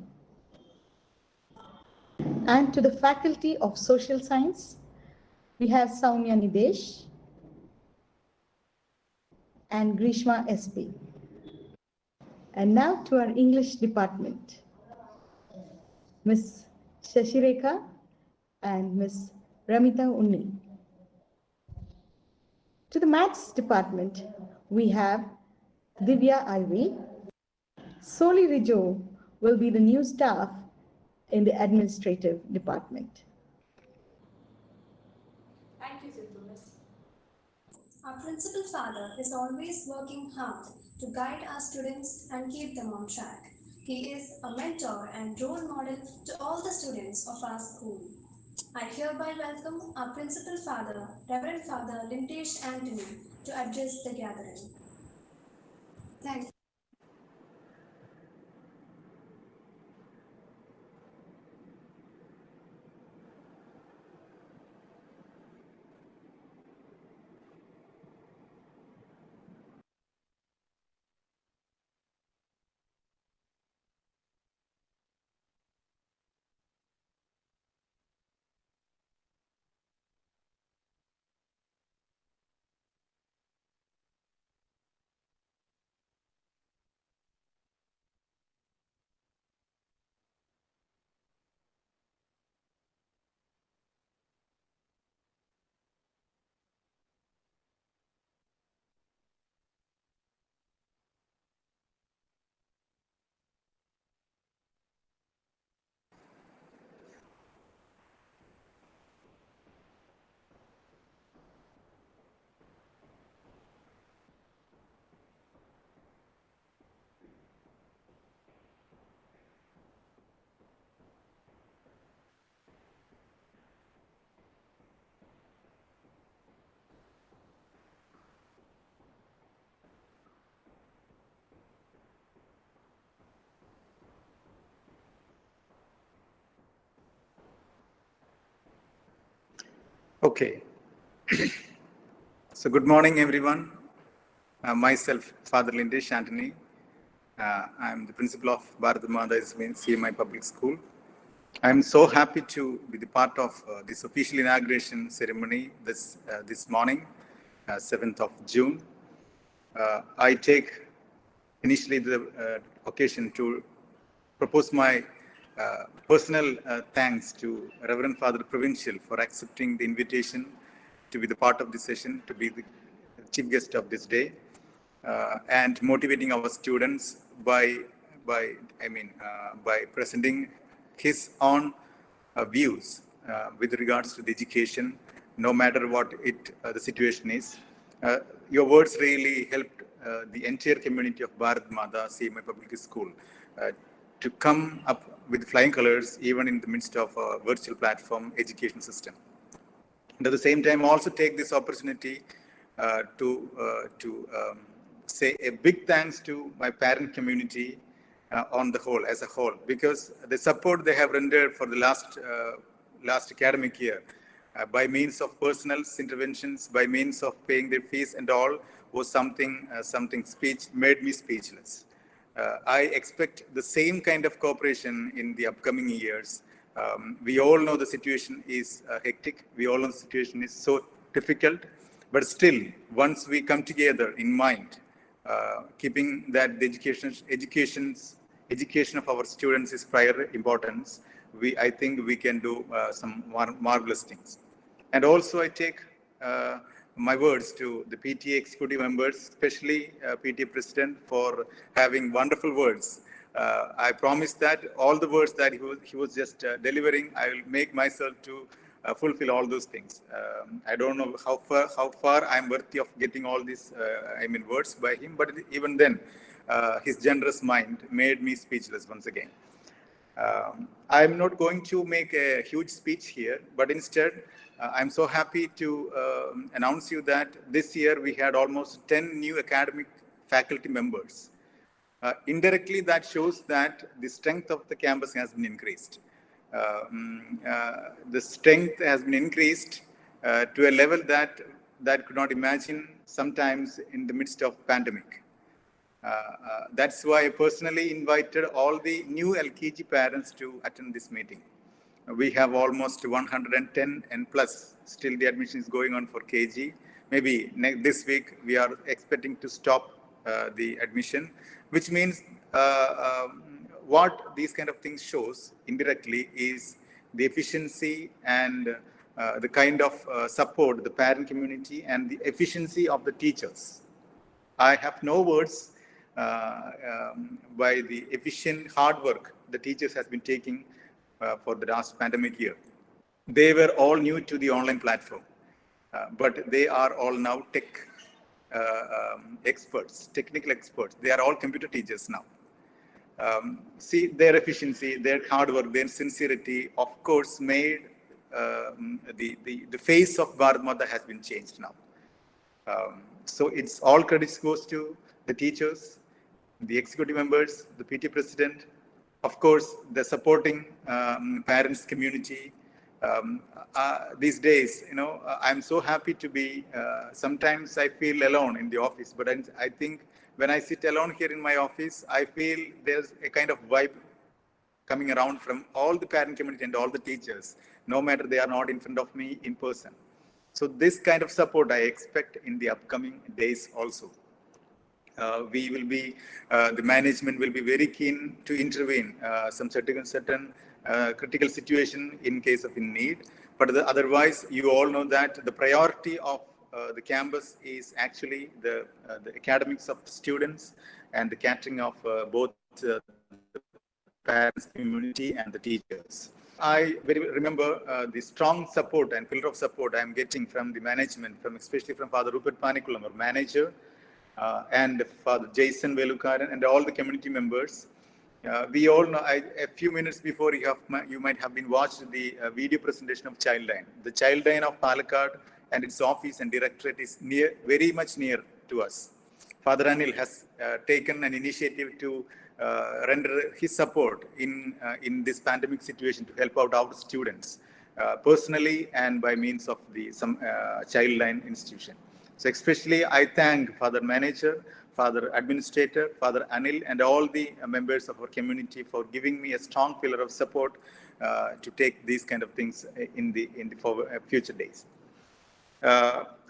And to the Faculty of Social Science, we have Soumya Nidesh and Grishma SP. And now to our English department, Miss Shashireka and Miss Ramita Unni. To the Maths department, we have Divya Ivy. Soli Rijo will be the new staff in the administrative department. Thank you, Sindhu Miss. Our principal father is always working hard to guide our students and keep them on track. He is a mentor and role model to all the students of our school. I hereby welcome our principal father, Reverend Father Lindesh Anthony, to address the gathering. Thank you. Okay. So good morning, everyone. Myself, Father Lindesh Anthony. I'm the principal of Bharat Mata CMI Public School. I'm so happy to be the part of this official inauguration ceremony this morning, 7th of June. I take initially the occasion to propose my personal thanks to Reverend Father Provincial for accepting the invitation to be the part of this session, to be the chief guest of this day, and motivating our students by presenting his own views with regards to the education, no matter what the situation is. Your words really helped the entire community of Bharat Mata CMI Public School to come up with flying colors even in the midst of a virtual platform education system. And at the same time, also take this opportunity to say a big thanks to my parent community on the whole, as a whole, because the support they have rendered for the last academic year by means of personal interventions, by means of paying their fees and all, was something made me speechless. I expect the same kind of cooperation in the upcoming years. We all know the situation is hectic. We all know the situation is so difficult. But still, once we come together in mind, keeping that the education of our students is prior importance, I think we can do some marvelous things. And also, I take my words to the PTA executive members, especially PTA president, for having wonderful words. I promise that all the words that he was just delivering, I will make myself to fulfill all those things. I don't know how far I'm worthy of getting all these words by him, but even then, his generous mind made me speechless once again. I'm not going to make a huge speech here, but instead, I'm so happy to announce you that this year we had almost 10 new academic faculty members. Indirectly, that shows that the strength of the campus has been increased. The strength has been increased to a level that could not imagine sometimes in the midst of pandemic. That's why I personally invited all the new LKG parents to attend this meeting. We have almost 110 and plus. Still the admission is going on for KG. Maybe this week we are expecting to stop the admission, which means what these kind of things shows indirectly is the efficiency and the kind of support the parent community and the efficiency of the teachers. I have no words by the efficient hard work the teachers has been taking for the last pandemic year. They were all new to the online platform, but they are all now tech experts, technical experts. They are all computer teachers now. See their efficiency, their hard work, their sincerity, of course, made the face of Bharat Mata has been changed now. So it's all credits goes to the teachers, the executive members, the PT president, of course, the supporting parents community. These days, I'm so happy to be, sometimes I feel alone in the office, but I think when I sit alone here in my office, I feel there's a kind of vibe coming around from all the parent community and all the teachers, no matter they are not in front of me in person. So this kind of support I expect in the upcoming days also. We will be, the management will be very keen to intervene some certain critical situation in case of in need. But otherwise, you all know that the priority of the campus is actually the academics of the students and the catering of both the parents, community, and the teachers. I remember the strong support and pillar of support I am getting from the management, especially from Father Rupert Panikulam, our manager, and Father Jason Velukaran, and all the community members. We all know, a few minutes before you might have been watched the video presentation of Childline. The Childline of Palakkad and its office and directorate is very much near to us. Father Anil has taken an initiative to render his support in this pandemic situation to help out our students. personally and by means of some Childline institution. So especially I thank Father Manager, Father Administrator, Father Anil, and all the members of our community for giving me a strong pillar of support to take these kind of things in the future days.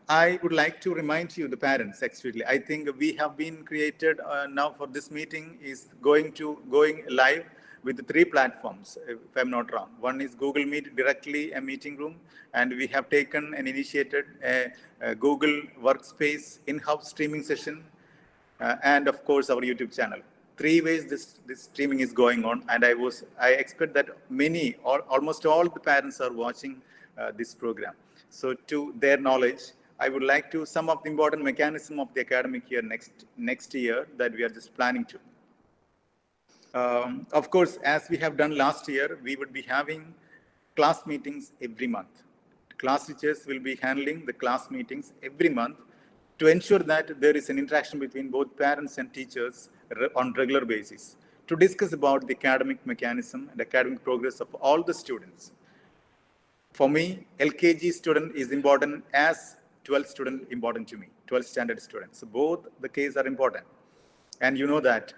I would like to remind you, the parents, actually, I think we have been created now for this meeting is going live with the 3 platforms, if I'm not wrong. One is Google Meet, directly a meeting room, and we have taken and initiated a Google Workspace in-house streaming session, and of course our YouTube channel. 3 ways this streaming is going on, and I expect that almost all the parents are watching this program. So to their knowledge, I would like to sum up the important mechanism of the academic year next year that we are just planning to. Of course, as we have done last year, we would be having class meetings every month. Class teachers will be handling the class meetings every month to ensure that there is an interaction between both parents and teachers on regular basis to discuss about the academic mechanism and academic progress of all the students. For me, LKG student is important as 12th student important to me, 12th standard students. So both the cases are important. And you know that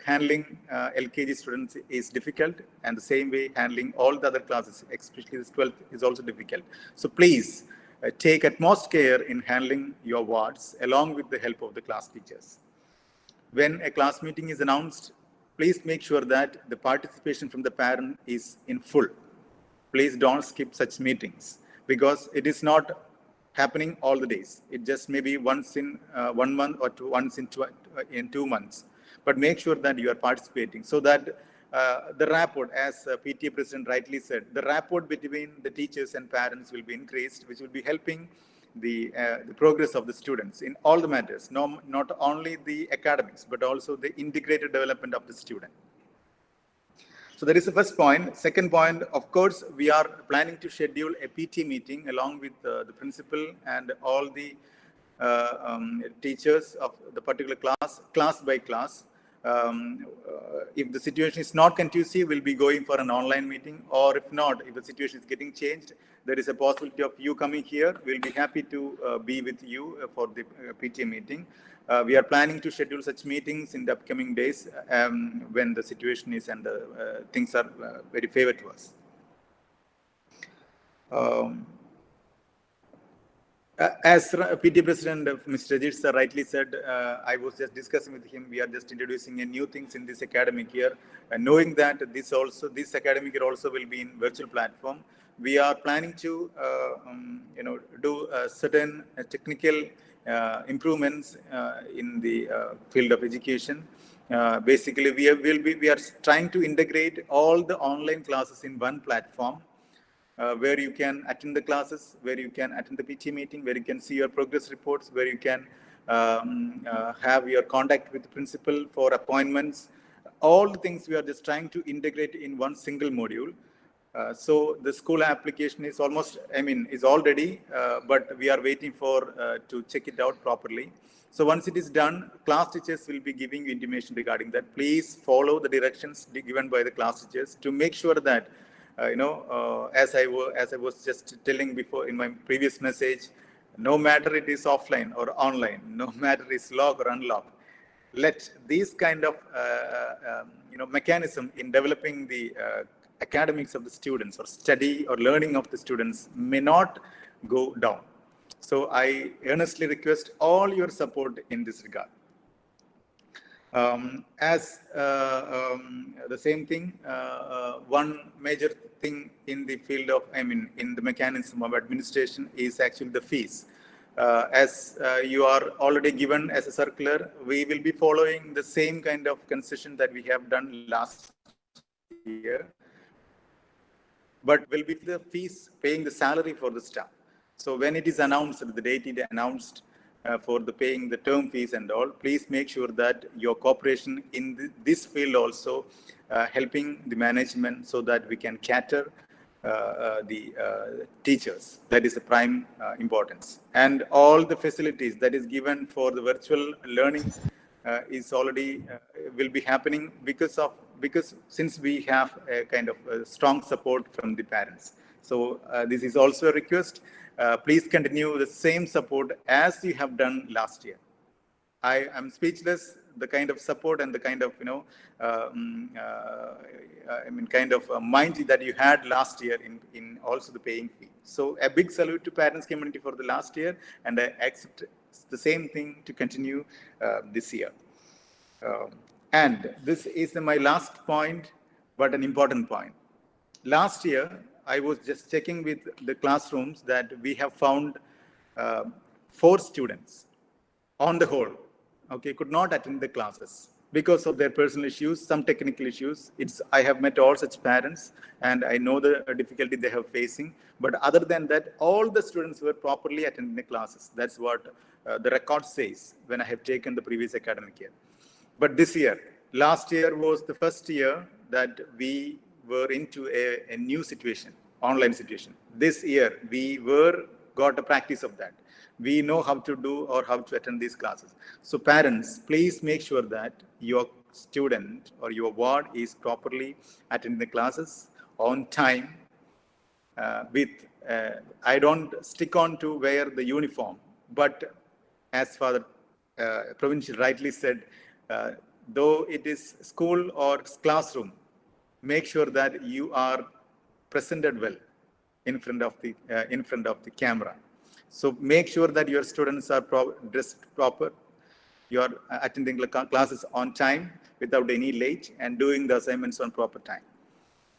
handling LKG students is difficult, and the same way handling all the other classes, especially this 12th, is also difficult. So please take utmost care in handling your wards along with the help of the class teachers. When a class meeting is announced, please make sure that the participation from the parent is in full. Please don't skip such meetings because it is not happening all the days. It just maybe once in 1 month or once in 2 months. But make sure that you are participating so that the rapport, as PTA President rightly said, the rapport between the teachers and parents will be increased, which will be helping the progress of the students in all the matters, not only the academics, but also the integrated development of the student. So that is the first point. Second point, of course, we are planning to schedule a PT meeting along with the principal and all the teachers of the particular class by class. If the situation is not conducive, we'll be going for an online meeting, or if not, if the situation is getting changed, there is a possibility of you coming here. We'll be happy to be with you for the PT meeting. We are planning to schedule such meetings in the upcoming days when the situation is and things are very favorable to us. As PT President Mr. Rajesh sir rightly said, I was just discussing with him, we are just introducing a new things in this academic year, and knowing that this academic year also will be in virtual platform. We are planning to do certain technical improvements in the field of education. Basically, we are trying to integrate all the online classes in one platform. Where you can attend the classes, where you can attend the PT meeting, where you can see your progress reports, where you can have your contact with the principal for appointments. All the things we are just trying to integrate in one single module. So the school application is is all ready, but we are waiting for to check it out properly. So once it is done, class teachers will be giving you information regarding that. Please follow the directions given by the class teachers to make sure that as I was just telling before in my previous message, no matter it is offline or online, no matter it's locked or unlocked, let these kind of mechanism in developing the academics of the students or study or learning of the students may not go down. So I earnestly request all your support in this regard. The same thing, one major thing in the field of, in the mechanism of administration is actually the fees. As you are already given as a circular, we will be following the same kind of concession that we have done last year, but will be the fees paying the salary for the staff. So when it is announced, the date it announced, for the paying the term fees and all, please make sure that your cooperation in this field also helping the management so that we can cater the teachers. That is the prime importance. And all the facilities that is given for the virtual learning is already will be happening because since we have a kind of strong support from the parents. So this is also a request. Please continue the same support as you have done last year. I am speechless. The kind of support and the kind of kind of mind that you had last year in also the paying fee. So a big salute to parents community for the last year, and I accept the same thing to continue this year. And this is my last point, but an important point. Last year, I was just checking with the classrooms that we have found 4 students on the whole, okay, could not attend the classes because of their personal issues, some technical issues. I have met all such parents and I know the difficulty they have facing. But other than that, all the students were properly attending the classes. That's what the record says when I have taken the previous academic year. But this year, last year was the first year that we were into a new situation, online situation. This year, we got a practice of that. We know how to do or how to attend these classes. So parents, please make sure that your student or your ward is properly attending the classes on time I don't stick on to wear the uniform, but as Father Provincial rightly said, though it is school or classroom, make sure that you are presented well in front of the camera. So make sure that your students are dressed proper. You are attending the classes on time without any late and doing the assignments on proper time.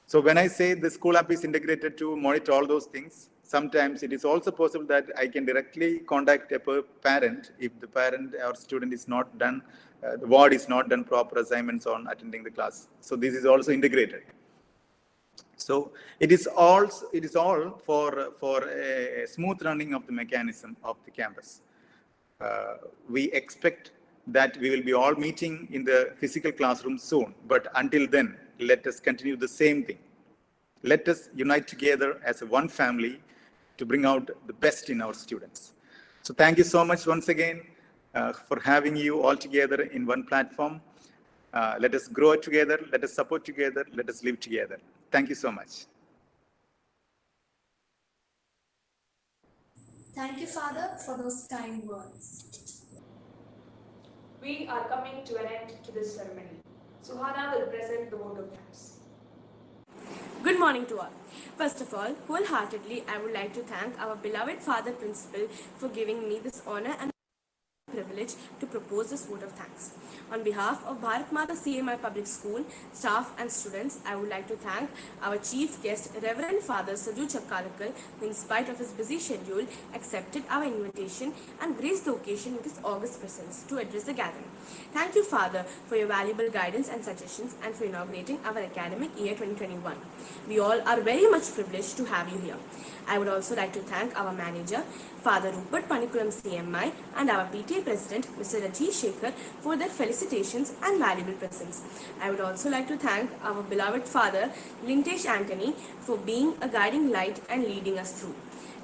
So when I say the school app is integrated to monitor all those things, sometimes it is also possible that I can directly contact a parent if the parent or student is not done, the ward is not done proper assignments on attending the class. So this is also integrated. So it is all for a smooth running of the mechanism of the campus. We expect that we will be all meeting in the physical classroom soon, but until then, let us continue the same thing. Let us unite together as one family to bring out the best in our students. So thank you so much once again for having you all together in one platform. Let us grow together, let us support together, let us live together. Thank you so much. Thank you, Father, for those kind words. We are coming to an end to this ceremony. Suhana will present the vote of thanks. Good morning to all. First of all, wholeheartedly, I would like to thank our beloved Father Principal for giving me this honor and privilege to propose this vote of thanks. On behalf of Bharat Mata CMI Public School, staff and students, I would like to thank our chief guest, Reverend Father Saju Chakkalakal, who in spite of his busy schedule, accepted our invitation and graced the occasion with his august presence to address the gathering. Thank you, Father, for your valuable guidance and suggestions and for inaugurating our academic year 2021. We all are very much privileged to have you here. I would also like to thank our manager, Father Rupert Panikulam CMI, and our PTA President, Mr. Rajesh Shekhar, for their felicitations and valuable presence. I would also like to thank our beloved Father Lintesh Anthony for being a guiding light and leading us through.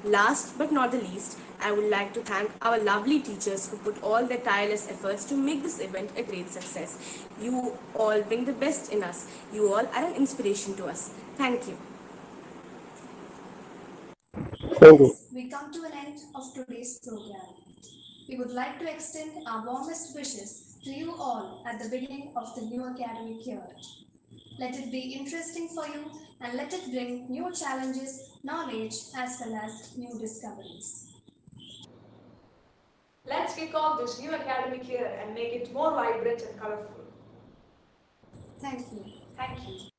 Last but not the least, I would like to thank our lovely teachers who put all their tireless efforts to make this event a great success. You all bring the best in us. You all are an inspiration to us. Thank you. With this, we come to an end of today's program. We would like to extend our warmest wishes to you all at the beginning of the new academic year. Let it be interesting for you and let it bring new challenges, knowledge, as well as new discoveries. Let's kick off this new academic year and make it more vibrant and colorful. Thank you. Thank you.